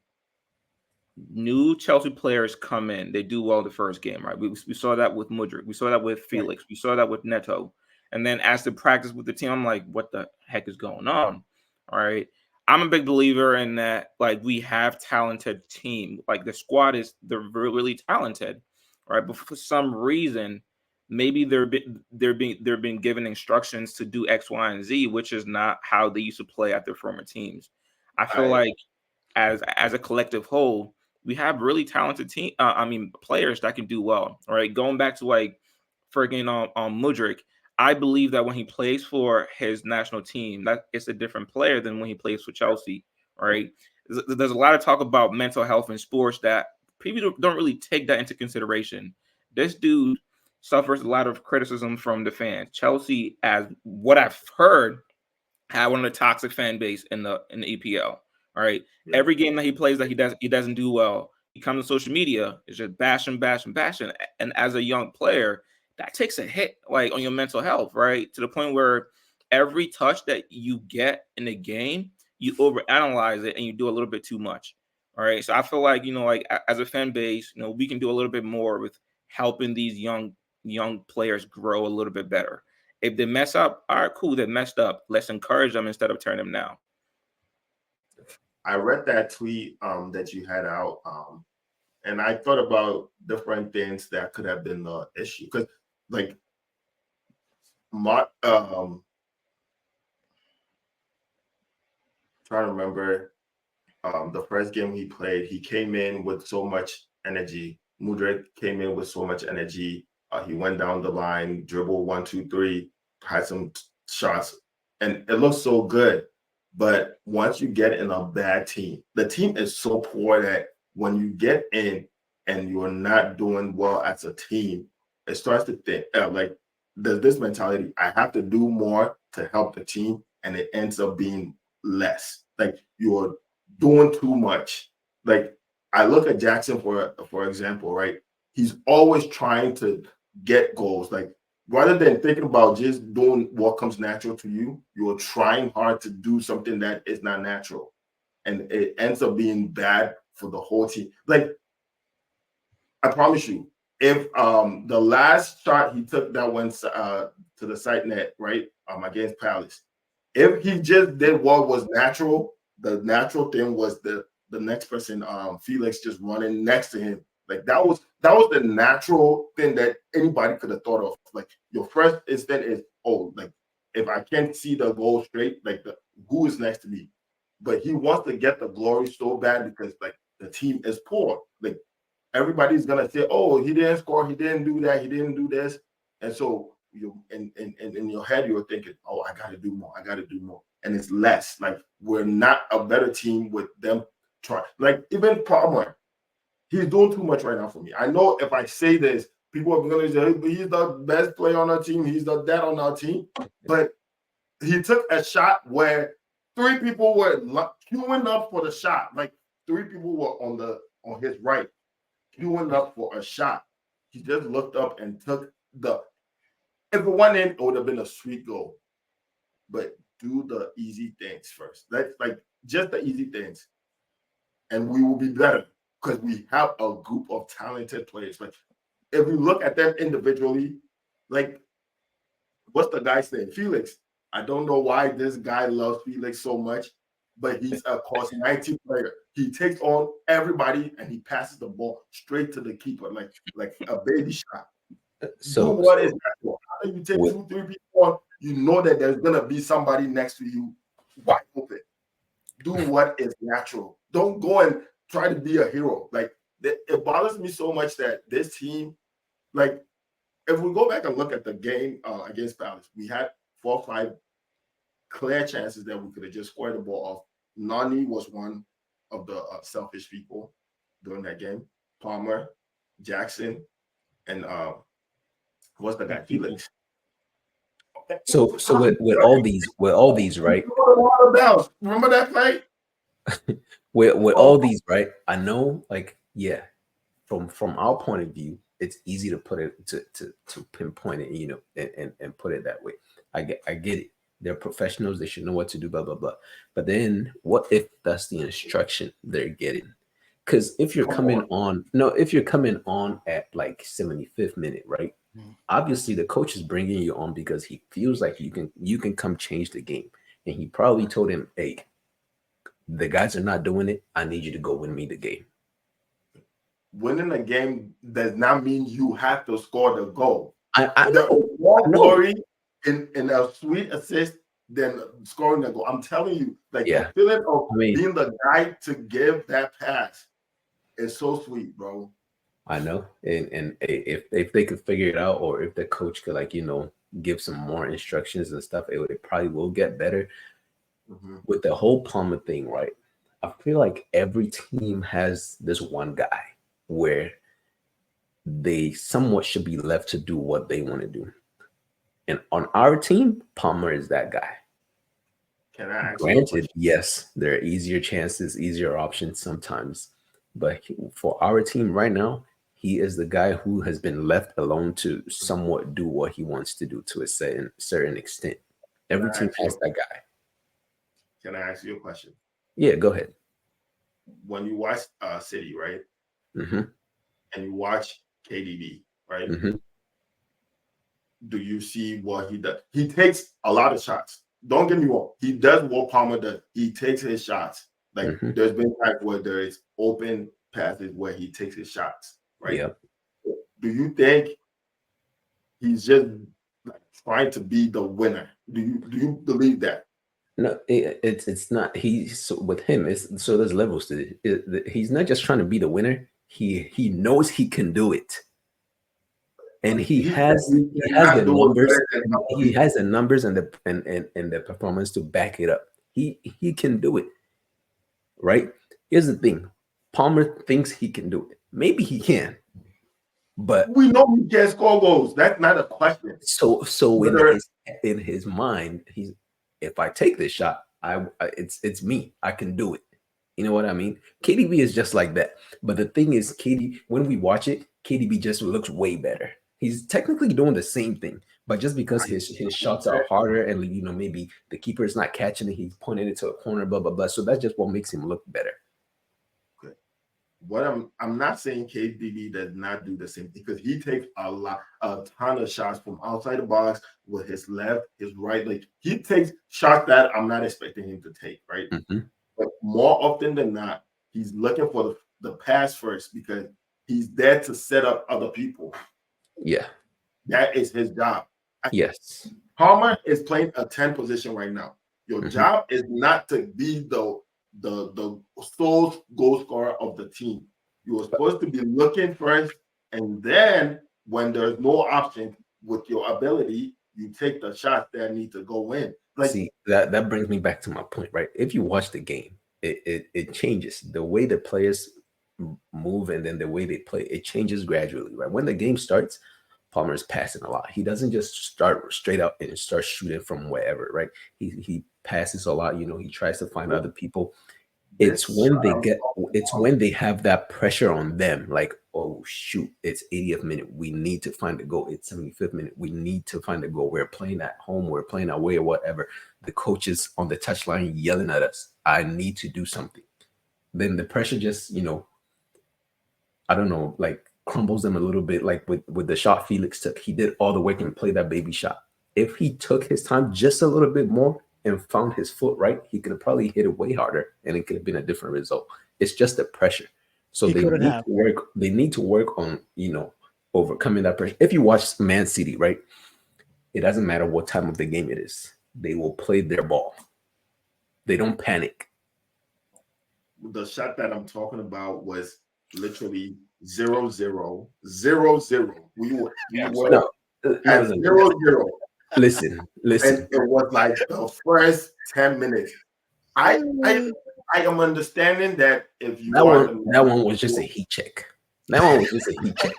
new Chelsea players come in, they do well the first game, right? We saw that with Mudryk. We saw that with Felix. We saw that with Neto. And then as to practice with the team, I'm like, what the heck is going on? All right. I'm a big believer in that. Like, we have talented team. Like, the squad they're really talented, right? But for some reason, maybe they're being given instructions to do X, Y, and Z, which is not how they used to play at their former teams. I feel like as a collective whole, we have really talented players that can do well. All right. Going back to like freaking Mudryk. I believe that when he plays for his national team, that it's a different player than when he plays for Chelsea, right? There's a lot of talk about mental health in sports that people don't really take that into consideration. This dude suffers a lot of criticism from the fans. Chelsea, as what I've heard, had one of the toxic fan base in the EPL. All right, every game that he plays that he doesn't do well, he comes to social media, it's just bashing. And as a young player, that takes a hit like on your mental health, right? To the point where every touch that you get in the game, you overanalyze it and you do a little bit too much. All right. So I feel like, like as a fan base, we can do a little bit more with helping these young players grow a little bit better. If they mess up, all right, cool, they messed up. Let's encourage them instead of turn them down. I read that tweet that you had out, and I thought about different things that could have been the issue. Because, like, trying to remember the first game he played, he came in with so much energy. Mudryk came in with so much energy. He went down the line, dribbled 1, 2, 3, had some shots, and it looked so good. But once you get in a bad team, the team is so poor that when you get in and you're not doing well as a team, it starts to think like there's this mentality, I have to do more to help the team, and it ends up being less. Like you're doing too much. Like I look at Jackson for example, right? He's always trying to get goals. Like rather than thinking about just doing what comes natural to you, you're trying hard to do something that is not natural. And it ends up being bad for the whole team. Like, I promise you, if the last shot he took that went to the side net, right, against Palace, if he just did what was natural, the natural thing was the next person, Felix, just running next to him. Like that was the natural thing that anybody could have thought of. Like your first instinct is, oh, like if I can't see the goal straight, like who is next to me? But he wants to get the glory so bad because like the team is poor. Like everybody's gonna say, oh, he didn't score, he didn't do that, he didn't do this, and so you in your head you're thinking, oh, I gotta do more, and it's less. Like we're not a better team with them trying. Like even Palmer. He's doing too much right now for me. I know if I say this, people are going to say he's the best player on our team. He's the dad on our team. But he took a shot where 3 people were queuing up for the shot. Like 3 people were on his right, queuing up for a shot. He just looked up and took if it went in, it would have been a sweet goal. But do the easy things first. That's like just the easy things. And we will be better. Because we have a group of talented players. Like if you look at them individually, like what's the guy's name? Felix. I don't know why this guy loves Felix so much, but he's a course 90 player. He takes on everybody and he passes the ball straight to the keeper, like a baby shot. So what is that? How do you take 2, 3 people on? You know that there's gonna be somebody next to you wide open. Do what is natural. Don't go and try to be a hero. Like it bothers me so much that this team, like if we go back and look at the game against Palace, we had 4 or 5 clear chances that we could have just scored the ball off. Nani was one of the selfish people during that game. Palmer, Jackson, and what's the guy? Felix. So with all these, right? Remember that play? with all these, right? I know, like, yeah, from our point of view, it's easy to put it to pinpoint it, you know, and put it that way. I get it. They're professionals, they should know what to do, blah blah blah. But then what if that's the instruction they're getting? Because if you're coming on at like 75th minute, right? Obviously the coach is bringing you on because he feels like you can come change the game. And he probably told him, hey, the guys are not doing it. I need you to go win me the game. Winning a game does not mean you have to score the goal. I know. More glory in a sweet assist than scoring the goal. I'm telling you, like the feeling of being the guy to give that pass is so sweet, bro. I know. And if they could figure it out, or if the coach could, like, you know, give some more instructions and stuff, it probably will get better. With the whole Palmer thing, right? I feel like every team has this one guy where they somewhat should be left to do what they want to do. And on our team, Palmer is that guy. Can I ask Granted, yes, there are easier chances, easier options sometimes. But for our team right now, he is the guy who has been left alone to somewhat do what he wants to do to a certain extent. Every team has that guy. Can I ask you a question? Yeah, go ahead. When you watch City, right, Mm-hmm. and you watch KDB, right, Mm-hmm. do you see what he does? He takes a lot of shots. Don't get me wrong. He does what Palmer does. He takes his shots. Like Mm-hmm. there's been times where there is open passes where he takes his shots, right? Yeah. Do you think he's just like trying to be the winner? Do you believe that? No, it's not. With him. It's so there's levels to it. He's not just trying to be the winner. He knows he can do it, and he has the numbers. He has the numbers and the performance to back it up. He can do it, right? Here's the thing: Palmer thinks he can do it. Maybe he can, but We know he can score goals. That's not a question. so in his mind, if I take this shot, it's me. I can do it. You know what I mean? KDB is just like that. But the thing is, when we watch it, KDB just looks way better. He's technically doing the same thing, but just because his shots are harder and maybe the keeper is not catching it, he's pointing it to a corner, blah blah blah. So that's just what makes him look better. What I'm not saying KDB does not do the same because he takes a ton of shots from outside the box with his left, his right. Like he takes shots that I'm not expecting him to take, right? Mm-hmm. But more often than not, he's looking for the pass first because he's there to set up other people. Yeah. That is his job. Yes. Palmer is playing a 10 position right now. Your job is not to be the sole goal scorer of the team. You are supposed to be looking first, and then when there's no option with your ability, you take the shots that need to go in. Like, see, that brings me back to my point, right? If you watch the game, it changes the way the players move and then the way they play. It changes gradually, right? When the game starts, Palmer is passing a lot. He doesn't just start straight up and start shooting from wherever, right? He passes a lot. He tries to find other people. It's when they have that pressure on them, like, oh shoot, it's 80th minute, we need to find a goal. It's 75th minute, we need to find a goal. We're playing at home, we're playing away, or whatever. The coach is on the touchline yelling at us, I need to do something. Then the pressure just, I don't know, like crumbles them a little bit. Like with the shot Felix took, he did all the work and played that baby shot. If he took his time just a little bit more and found his foot right, he could have probably hit it way harder and it could have been a different result. It's just the pressure. So they need to work on, overcoming that pressure. If you watch Man City, right, it doesn't matter what time of the game it is. They will play their ball. They don't panic. The shot that I'm talking about was literally 0-0, 0-0. We were at 0-0. Listen. And it was like the first 10 minutes. I am understanding that if you that one was just a heat check. That one was just a heat check.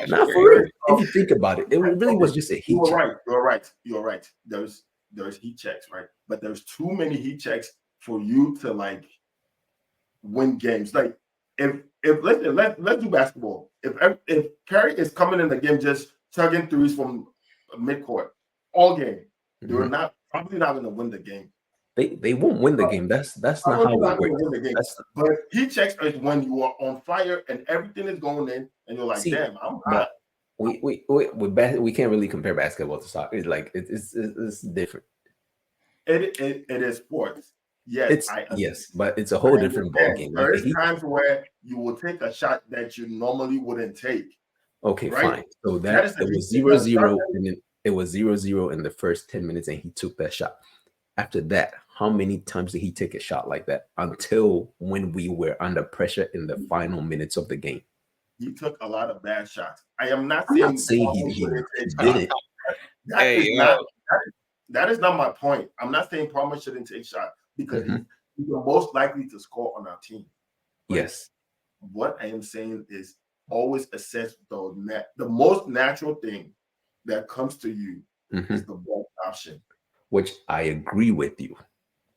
Not for real. If you think about it, it really was just a heat check. You're right. There's heat checks, right? But there's too many heat checks for you to like win games. Like if let's do basketball. If Curry is coming in the game just chugging threes from midcourt all game, they're probably not going to win the game. They won't win the game. That's not how it works. But heat checks is when you are on fire and everything is going in, and you're like, damn, I'm hot. We can't really compare basketball to soccer. It's like it's different. It is sports. Yes, yes, but it's a whole different ball game. There's times where you will take a shot that you normally wouldn't take. Okay, fine. So it was 0-0, and then it was 0-0 in the first 10 minutes, and he took that shot. After that, how many times did he take a shot like that until when we were under pressure in the final minutes of the game? He took a lot of bad shots. I'm not saying he did it. That is not my point. I'm not saying Palmer shouldn't take shots because he's the most likely to score on our team. But yes. What I am saying is always assess the most natural thing that comes to you is the ball option. Which I agree with you.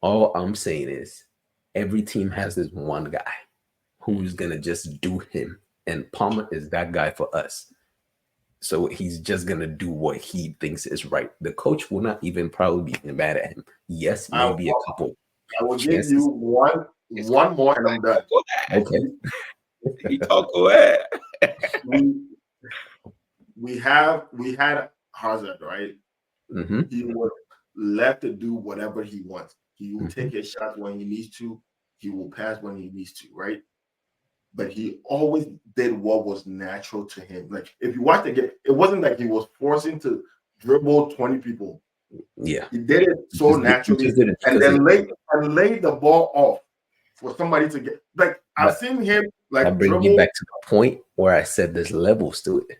All I'm saying is every team has this one guy who's gonna just do him, and Palmer is that guy for us. So he's just gonna do what he thinks is right. The coach will not even probably be mad at him. Yes, I maybe a will, couple I will give chances. you one more, and I'm done. Okay. He talk away. We had Hazard, right? Mm-hmm. He was left to do whatever he wants. He will take his shots when he needs to. He will pass when he needs to, right? But he always did what was natural to him. Like if you watch the game, it wasn't like he was forcing to dribble 20 people. Yeah. He did it so naturally, and then laid the ball off for somebody to get. Like I've seen him like that brings dribble. me back to the point where I said there's levels to it.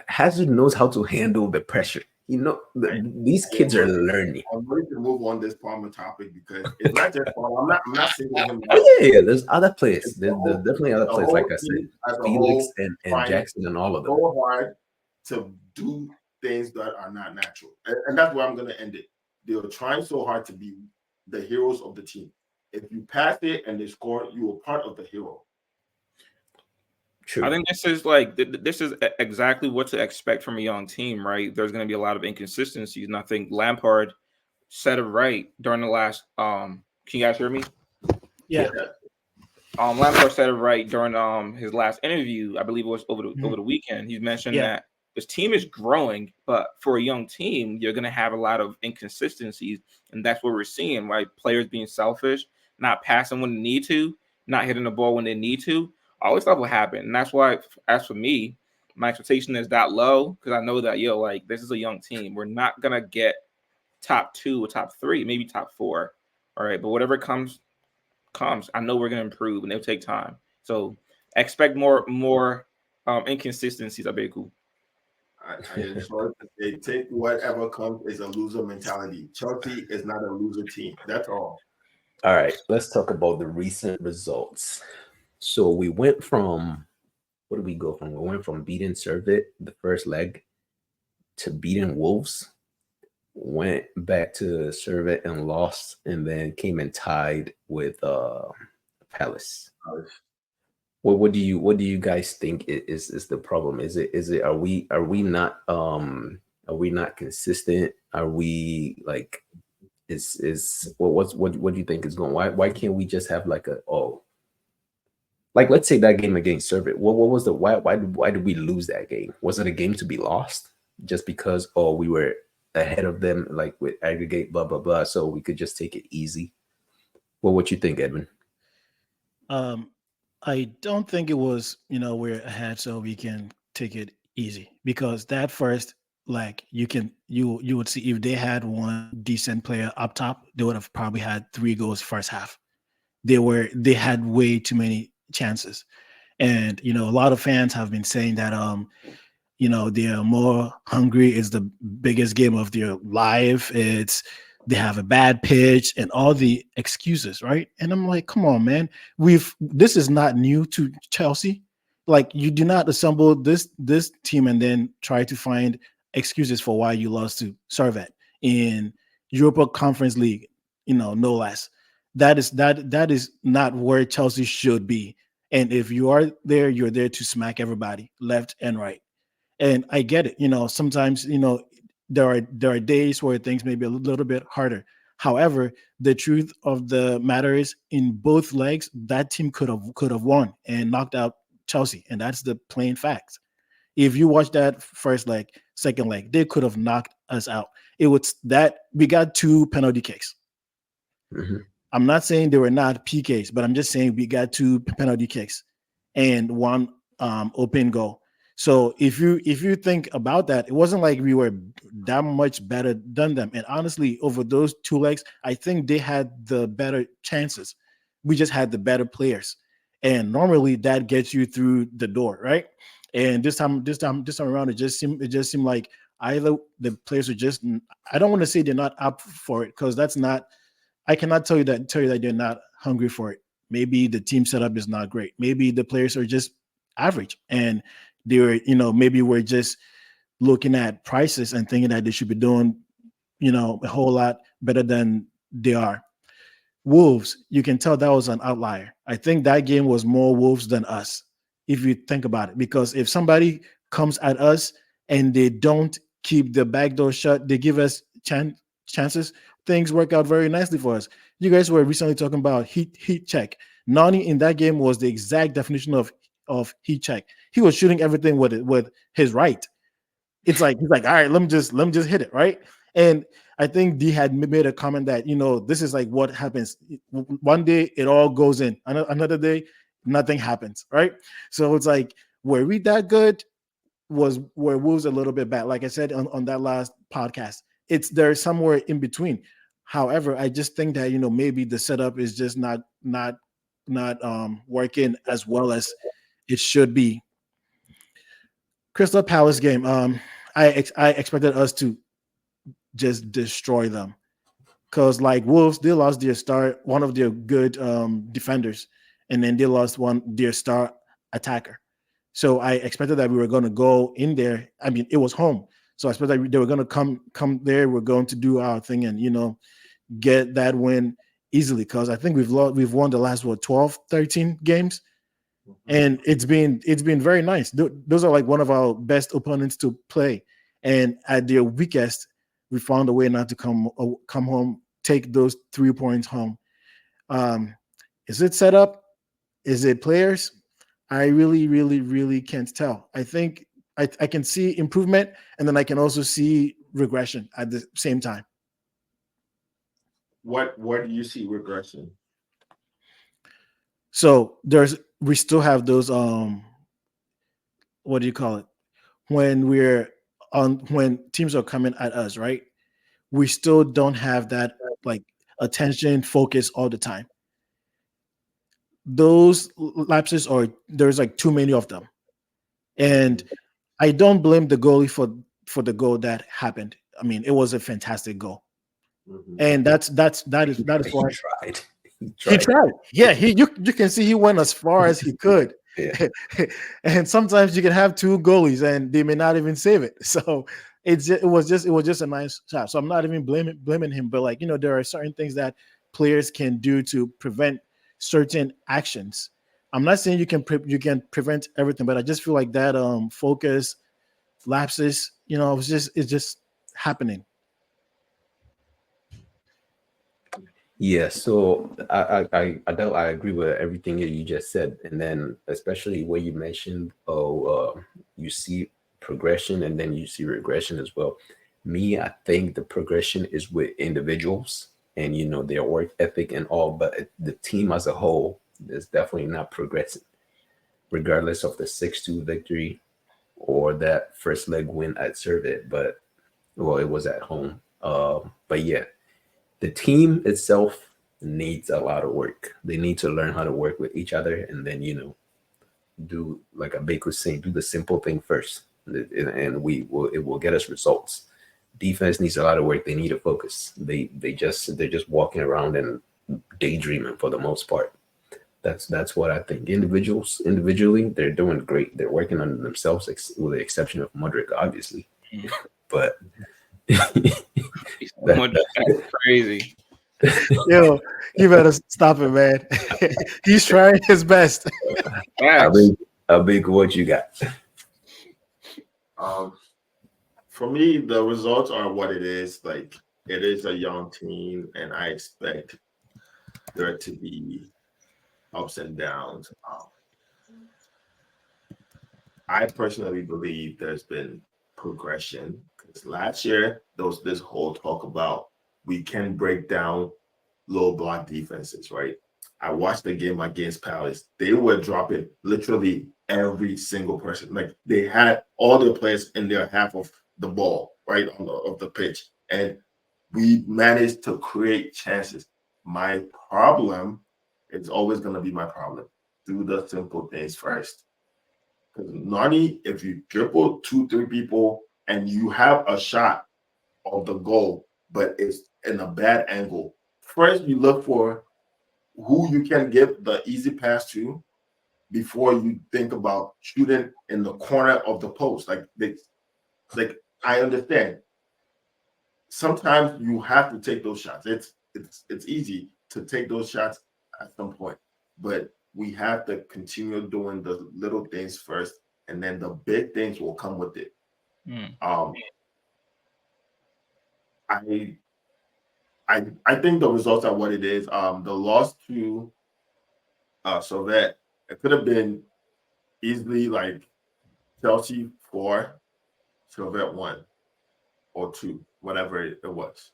Hazard knows how to handle the pressure. You know, these kids are learning. I'm ready to move on this Palmer topic because it's not just Palmer. I'm not singling him. Yeah. There's other players. There's definitely other players, like I said, Felix and Jackson and all of them. So hard to do things that are not natural, and that's where I'm going to end it. They're trying so hard to be the heroes of the team. If you pass it and they score, you are part of the hero. True. I think this is exactly what to expect from a young team, right? There's going to be a lot of inconsistencies, and I think Lampard said it right during the last. Can you guys hear me? Yeah. Lampard said it right during his last interview. I believe it was over the weekend. He mentioned that his team is growing, but for a young team, you're going to have a lot of inconsistencies, and that's what we're seeing, right? Players being selfish, not passing when they need to, not hitting the ball when they need to. All this stuff will happen. And that's why, as for me, my expectation is that low because I know that, this is a young team. We're not going to get top 2 or top 3, maybe top 4. All right. But whatever comes. I know we're going to improve and it'll take time. So expect more inconsistencies. I bet cool. They take whatever comes is a loser mentality. Chelsea is not a loser team. That's all. All right. Let's talk about the recent results. So we went from, what did we go from? We went from beating Servette the first leg to beating Wolves, went back to Servette and lost, and then came and tied with Palace. What do you guys think is the problem? Is it are we not consistent? Are we like what do you think is going? Why can't we just have like like let's say that game against Servette. What was the why did we lose that game? Was it a game to be lost just because we were ahead of them like with aggregate blah blah blah, so we could just take it easy? Well, what you think, Edwin? I don't think it was we're ahead so we can take it easy, because that first you would see if they had one decent player up top, they would have probably had 3 goals first half. They had way too many chances. And a lot of fans have been saying that they're more hungry. It's the biggest game of their life. They have a bad pitch and all the excuses, right? And I'm like, come on, man. This is not new to Chelsea. Like, you do not assemble this team and then try to find excuses for why you lost to Servette in Europa Conference League, no less. That is not where Chelsea should be. And if you are there, you're there to smack everybody left and right. And I get it. Sometimes, there are days where things may be a little bit harder. However, the truth of the matter is, in both legs, that team could have won and knocked out Chelsea. And that's the plain facts. If you watch that first leg, second leg, they could have knocked us out. It was that we got 2 penalty kicks. Mm-hmm. I'm not saying they were not PKs, but I'm just saying we got 2 penalty kicks and 1 open goal. So if you think about that, it wasn't like we were that much better than them. And honestly, over those 2 legs, I think they had the better chances. We just had the better players. And normally that gets you through the door, right? And this time around, it just seemed like either the players are just, I don't want to say they're not up for it, because that's not, I cannot tell you that they're not hungry for it. Maybe the team setup is not great. Maybe the players are just average, and they're, maybe we're just looking at prices and thinking that they should be doing, a whole lot better than they are. Wolves, you can tell that was an outlier. I think that game was more Wolves than us, if you think about it. Because if somebody comes at us and they don't keep the back door shut, they give us chances, things work out very nicely for us. You guys were recently talking about heat check. Nani in that game was the exact definition of heat check. He was shooting everything with his right. It's like he's like, all right, let me just hit it, right? And I think D had made a comment that this is like what happens. One day it all goes in, another day nothing happens, right? So it's like, were we that good? Were Wolves a little bit bad? Like I said on that last podcast, it's there somewhere in between. However, I just think that maybe the setup is just not working as well as it should be. Crystal Palace game. I expected us to just destroy them because like Wolves, they lost one of their good defenders, and then they lost their star attacker. So I expected that we were going to go in there. I mean, it was home, so I expected that they were going to come there. We're going to do our thing and get that win easily because I think we've won the last 12, 13 games. And it's been very nice. Those are like one of our best opponents to play. And at their weakest, we found a way not to come home, take those 3 points home. Is it set up? Is it players? I really, really, really can't tell. I think I can see improvement, and then I can also see regression at the same time. Where do you see regression? So we still have those what do you call it? When teams are coming at us, right? We still don't have that like attention focus all the time. Those lapses there's like too many of them. And I don't blame the goalie for the goal that happened. I mean, it was a fantastic goal. Mm-hmm. And that is why He tried. Yeah, you can see he went as far as he could. Yeah. And sometimes you can have 2 goalies and they may not even save it. So it was just a nice shot. So I'm not even blaming him, but like there are certain things that players can do to prevent certain actions. I'm not saying you can prevent everything, but I just feel like that focus lapses, it's just happening. Yeah, so I agree with everything that you just said, and then especially when you mentioned, you see progression and then you see regression as well. Me, I think the progression is with individuals and their work ethic and all, but the team as a whole is definitely not progressing, regardless of the 6-2 victory or that first leg win at Servette. But it was at home. But yeah. The team itself needs a lot of work. They need to learn how to work with each other and then, do like Abek was saying, do the simple thing first. And it will get us results. Defense needs a lot of work. They need to focus. They're just walking around and daydreaming for the most part. That's what I think. Individually, they're doing great. They're working on themselves with the exception of Mudryk, obviously. But That's crazy. Yo, you better stop it, man. He's trying his best. Abek, what you got? For me, the results are what it is. Like, it is a young team, and I expect there to be ups and downs. I personally believe there's been progression because last year there was this whole talk about we can break down low block defenses, right? I watched the game against Palace. They were dropping literally every single person. Like, they had all the players in their half of the ball, right, of the pitch, and we managed to create chances. My problem, it's always going to be my problem. Do the simple things first. Because Nani, if you dribble 2-3 people and you have a shot of the goal, but it's in a bad angle, first you look for who you can give the easy pass to before you think about shooting in the corner of the post. Like I understand. Sometimes you have to take those shots. It's easy to take those shots at some point, but we have to continue doing the little things first, and then the big things will come with it. I think the results are what it is. The loss to Servette, it could have been easily like Chelsea 4, Servette 1 or 2, whatever it was.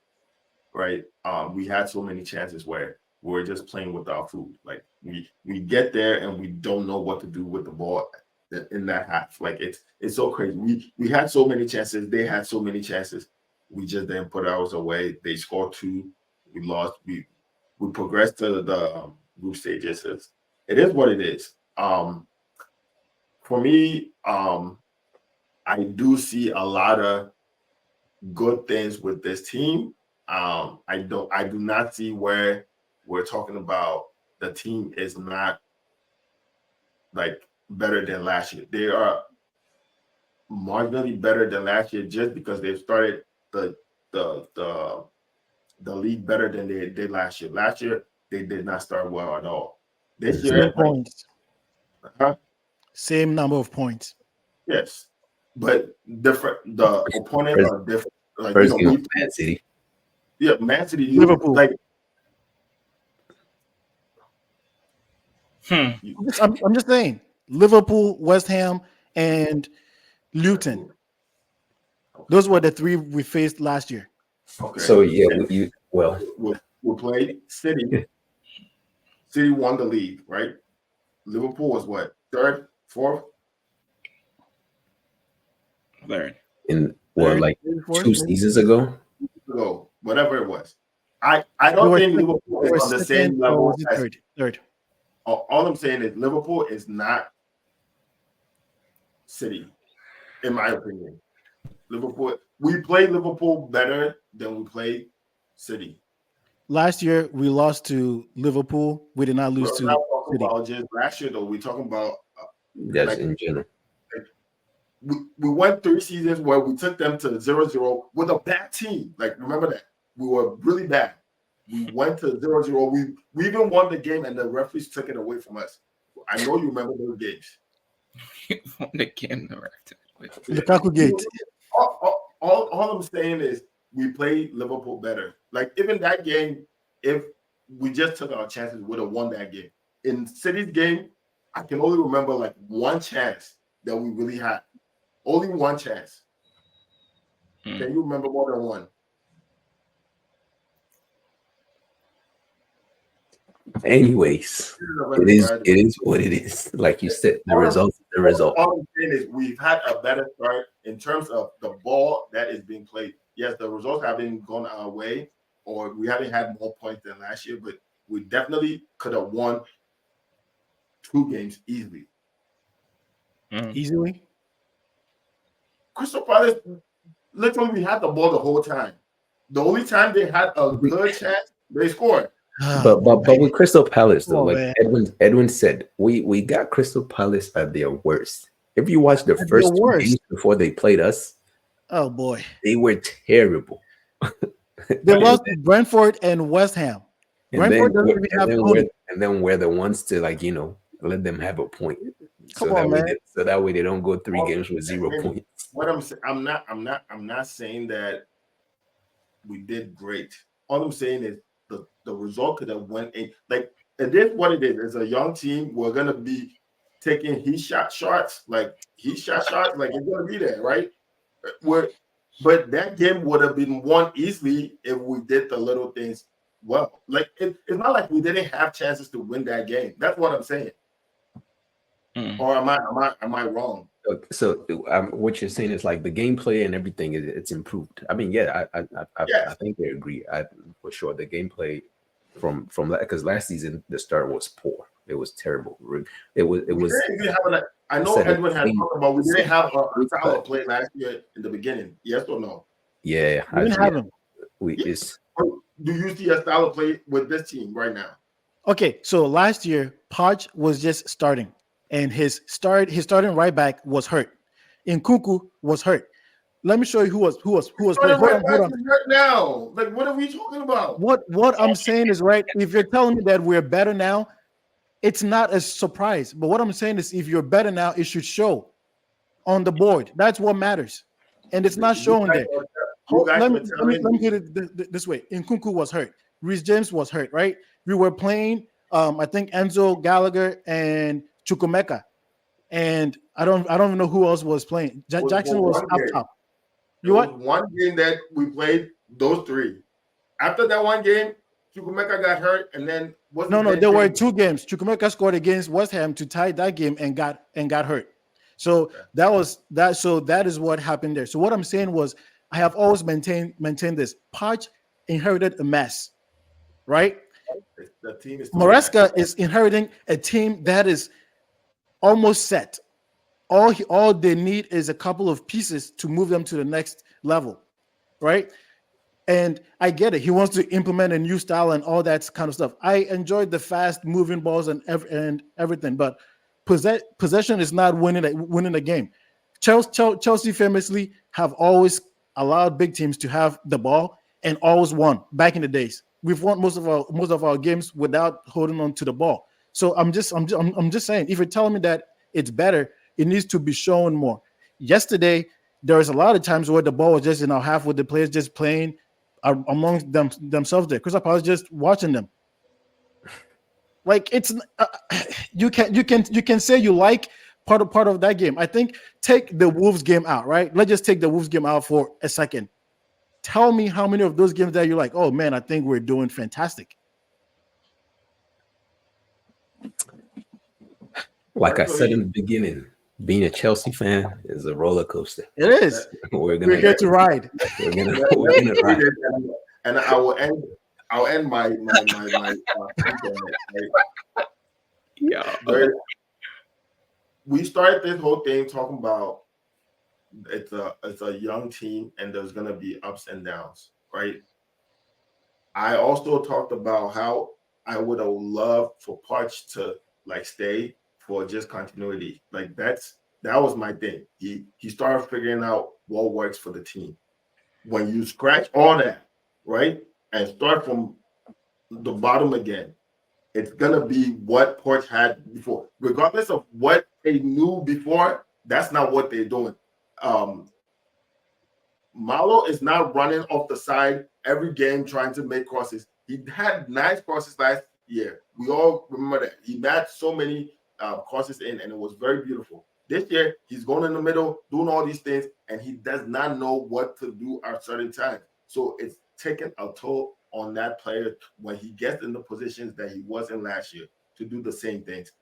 Right? We had so many chances where we're just playing with our food. Like we get there and we don't know what to do with the ball in that half. Like it's so crazy. We had so many chances. They had so many chances. We just didn't put ours away. They scored 2. We lost. We progressed to the group stages. It is what it is. For me, I do see a lot of good things with this team. I do not see where we're talking about the team is not like better than last year. They are marginally better than last year just because they've started the league better than they did last year. Last year they did not start well at all. This year, points. Same number of points. Yes, but different. The opponents are different. Like First game, Man City. Yeah, Man City. Liverpool. Like, I'm just saying. Liverpool, West Ham, and Luton. Those were the 3 we faced last year. okay. So yeah, we played City. City won the league, right? Liverpool was what, 3rd, 4th? 3rd. In like 2 seasons ago. So whatever it was, I don't think Liverpool is on the same level as 3rd. All I'm saying is Liverpool is not City, in my opinion. Liverpool, we played Liverpool better than we played City. Last year we lost to Liverpool. We did not lose to City. About just last year though. We're talking about That's in general. We went 3 seasons where we took them to 0-0 with a bad team. Like, remember that. We were really bad. We went to 0-0. We even won the game and the referees took it away from us. I know you remember those games. You won the game, the referee. Lukaku gate. All I'm saying is we played Liverpool better. Like, even that game, if we just took our chances, we would have won that game. In City's game, I can only remember like one chance that we really had. Only one chance. Can you remember more than one? Anyways, it is what it is. Like you said, the result. All I'm saying is we've had a better start in terms of the ball that is being played. Yes, the results haven't gone our way, or we haven't had more points than last year, but we definitely could have won 2 games easily. Easily? Crystal Palace, literally, we had the ball the whole time. The only time they had a good chance, they scored. But with Crystal Palace though, Edwin said, we got Crystal Palace at their worst. If you watch the first 2 games before they played us, oh boy, they were terrible. They lost to Brentford and West Ham. Brentford doesn't even have Tony. And then we're the ones to let them have a point. Come on, man. So that way they don't go 3 games with 0 points. What I'm saying, I'm not saying that we did great. All I'm saying is the result could have went in. Like, it is what it is. As a young team, we're gonna be taking shots. Like it's gonna be there, right? But that game would have been won easily if we did the little things well. Like it's not like we didn't have chances to win that game. That's what I'm saying. Or am I wrong? So what you're saying is like the gameplay and everything it's improved. I mean, yeah, I think they agree. For sure the gameplay from because last season the start was poor. It was terrible. It was. I know Edwin had talked about we didn't have a style of play last year in the beginning. Yes or no? Yeah, we didn't have him. Do you see a style of play with this team right now? Okay, so last year Poch was just starting, and his starting right back was hurt. Nkunku was hurt. Let me show you who was playing. Running Hold right on, back hold on. to hurt now. Like, what are we talking about? What I'm saying is right. If you're telling me that we're better now, it's not a surprise. But what I'm saying is, if you're better now, it should show on the board. That's what matters, and it's not showing there. Let me get it this way. Nkunku was hurt. Reece James was hurt. Right. We were playing. I think Enzo Gallagher and Chukwemeka, and I don't even know who else was playing. Jackson was up top. You what? One game that we played those three. After that one game, Chukwemeka got hurt, and then there were 2 games. Chukwemeka scored against West Ham to tie that game and got hurt. So that was that. So that is what happened there. So what I'm saying was, I have always maintained this. Poch inherited a mess, right? The team is Maresca is inheriting a team that is almost set. All they need is a couple of pieces to move them to the next level, right? And I get it. He wants to implement a new style and all that kind of stuff. I enjoyed the fast moving balls and everything, but possession is not winning the game. Chelsea famously have always allowed big teams to have the ball and always won back in the days. We've won most of our games without holding on to the ball. So I'm just saying, if you're telling me that it's better, it needs to be shown more. Yesterday, there was a lot of times where the ball was just in our half with the players just playing amongst themselves there. Crystal Palace just watching them. Like, it's you can say you like part of that game. I think take the Wolves game out, right? Let's just take the Wolves game out for a second. Tell me how many of those games that you're like, oh man, I think we're doing fantastic. Like I said in the beginning, being a Chelsea fan is a roller coaster. It is. We're here to ride. We're gonna ride. And I'll end my yeah. We started this whole thing talking about it's a young team and there's gonna be ups and downs, right? I also talked about how I would have loved for Poch to like stay for just continuity. Like that was my thing. He started figuring out what works for the team. When you scratch all that, right, and start from the bottom again, it's gonna be what Poch had before. Regardless of what they knew before, that's not what they're doing. Malo is not running off the side every game trying to make crosses. He had nice crosses last year. We all remember that. He matched so many crosses in, and it was very beautiful. This year, he's going in the middle, doing all these things, and he does not know what to do at certain times. So it's taking a toll on that player when he gets in the positions that he was in last year to do the same things.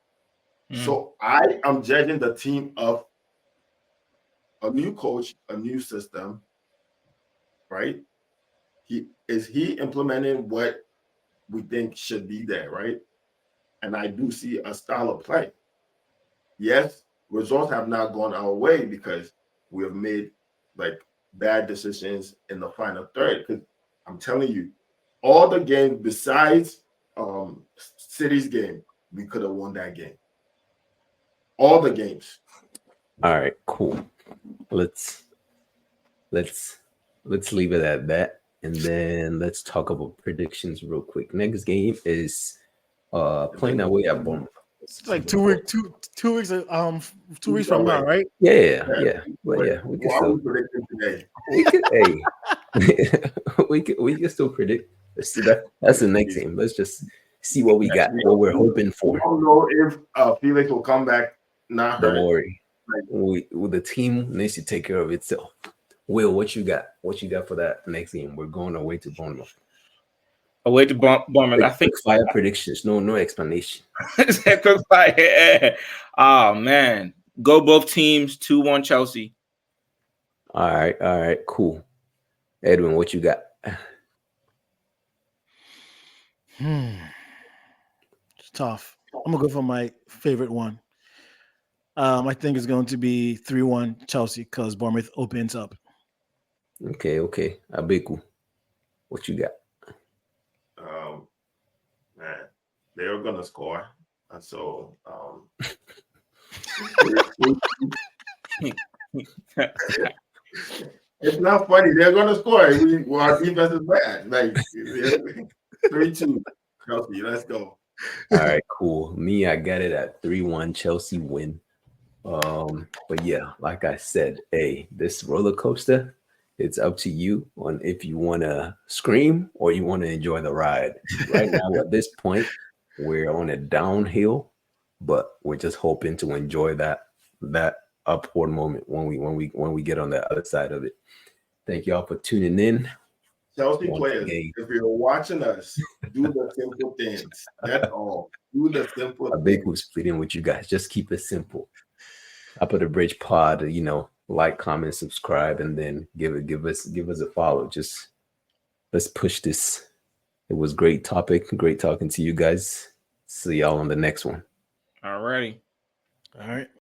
So I am judging the team of a new coach, a new system, right? He implementing what we think should be there, right? And I do see a style of play. Yes, results have not gone our way because we have made like bad decisions in the final third. Because I'm telling you, all the games besides City's game, we could have won that game. All the games. All right, cool. Let's leave it at that, and then let's talk about predictions real quick. Next game is playing away at Bournemouth. It's like 2 weeks. 2 weeks. 2 weeks from now, right? Yeah. But yeah, we can still predicting today. We can still predict. Let's see that. That's the next game. Let's just see what we got. What we're hoping for. I don't know if Felix will come back. Not Don't worry. The team needs to take care of itself. Will, what you got? What you got for that next game? We're going away to Bournemouth. Away to Bournemouth. I think fire predictions. No explanation. Quick fire. Oh man, go both teams. 2-1 Chelsea. All right, cool. Edwin, what you got? It's tough. I'm gonna go for my favorite one. I think it's going to be 3-1 Chelsea because Bournemouth opens up. Okay. Abeku, what you got? Man, they're gonna score, and so It's not funny. They're gonna score. Our defense is bad. Like 3-2. Chelsea, let's go. All right, cool. Me, I got it at 3-1 Chelsea win. But yeah, like I said, hey, this roller coaster, it's up to you on if you want to scream or you want to enjoy the ride. Right now, at this point, we're on a downhill, but we're just hoping to enjoy that upward moment when we get on the other side of it. Thank y'all for tuning in. Chelsea Once players, again. if you're watching us, do the simple things. That's all. Do the simple A big things. who's pleading with you guys. Just keep it simple. Top of the Bridge Pod, like, comment, subscribe, and then give us a follow. Just let's push this. It was great topic. Great talking to you guys. See y'all on the next one. All righty. All right.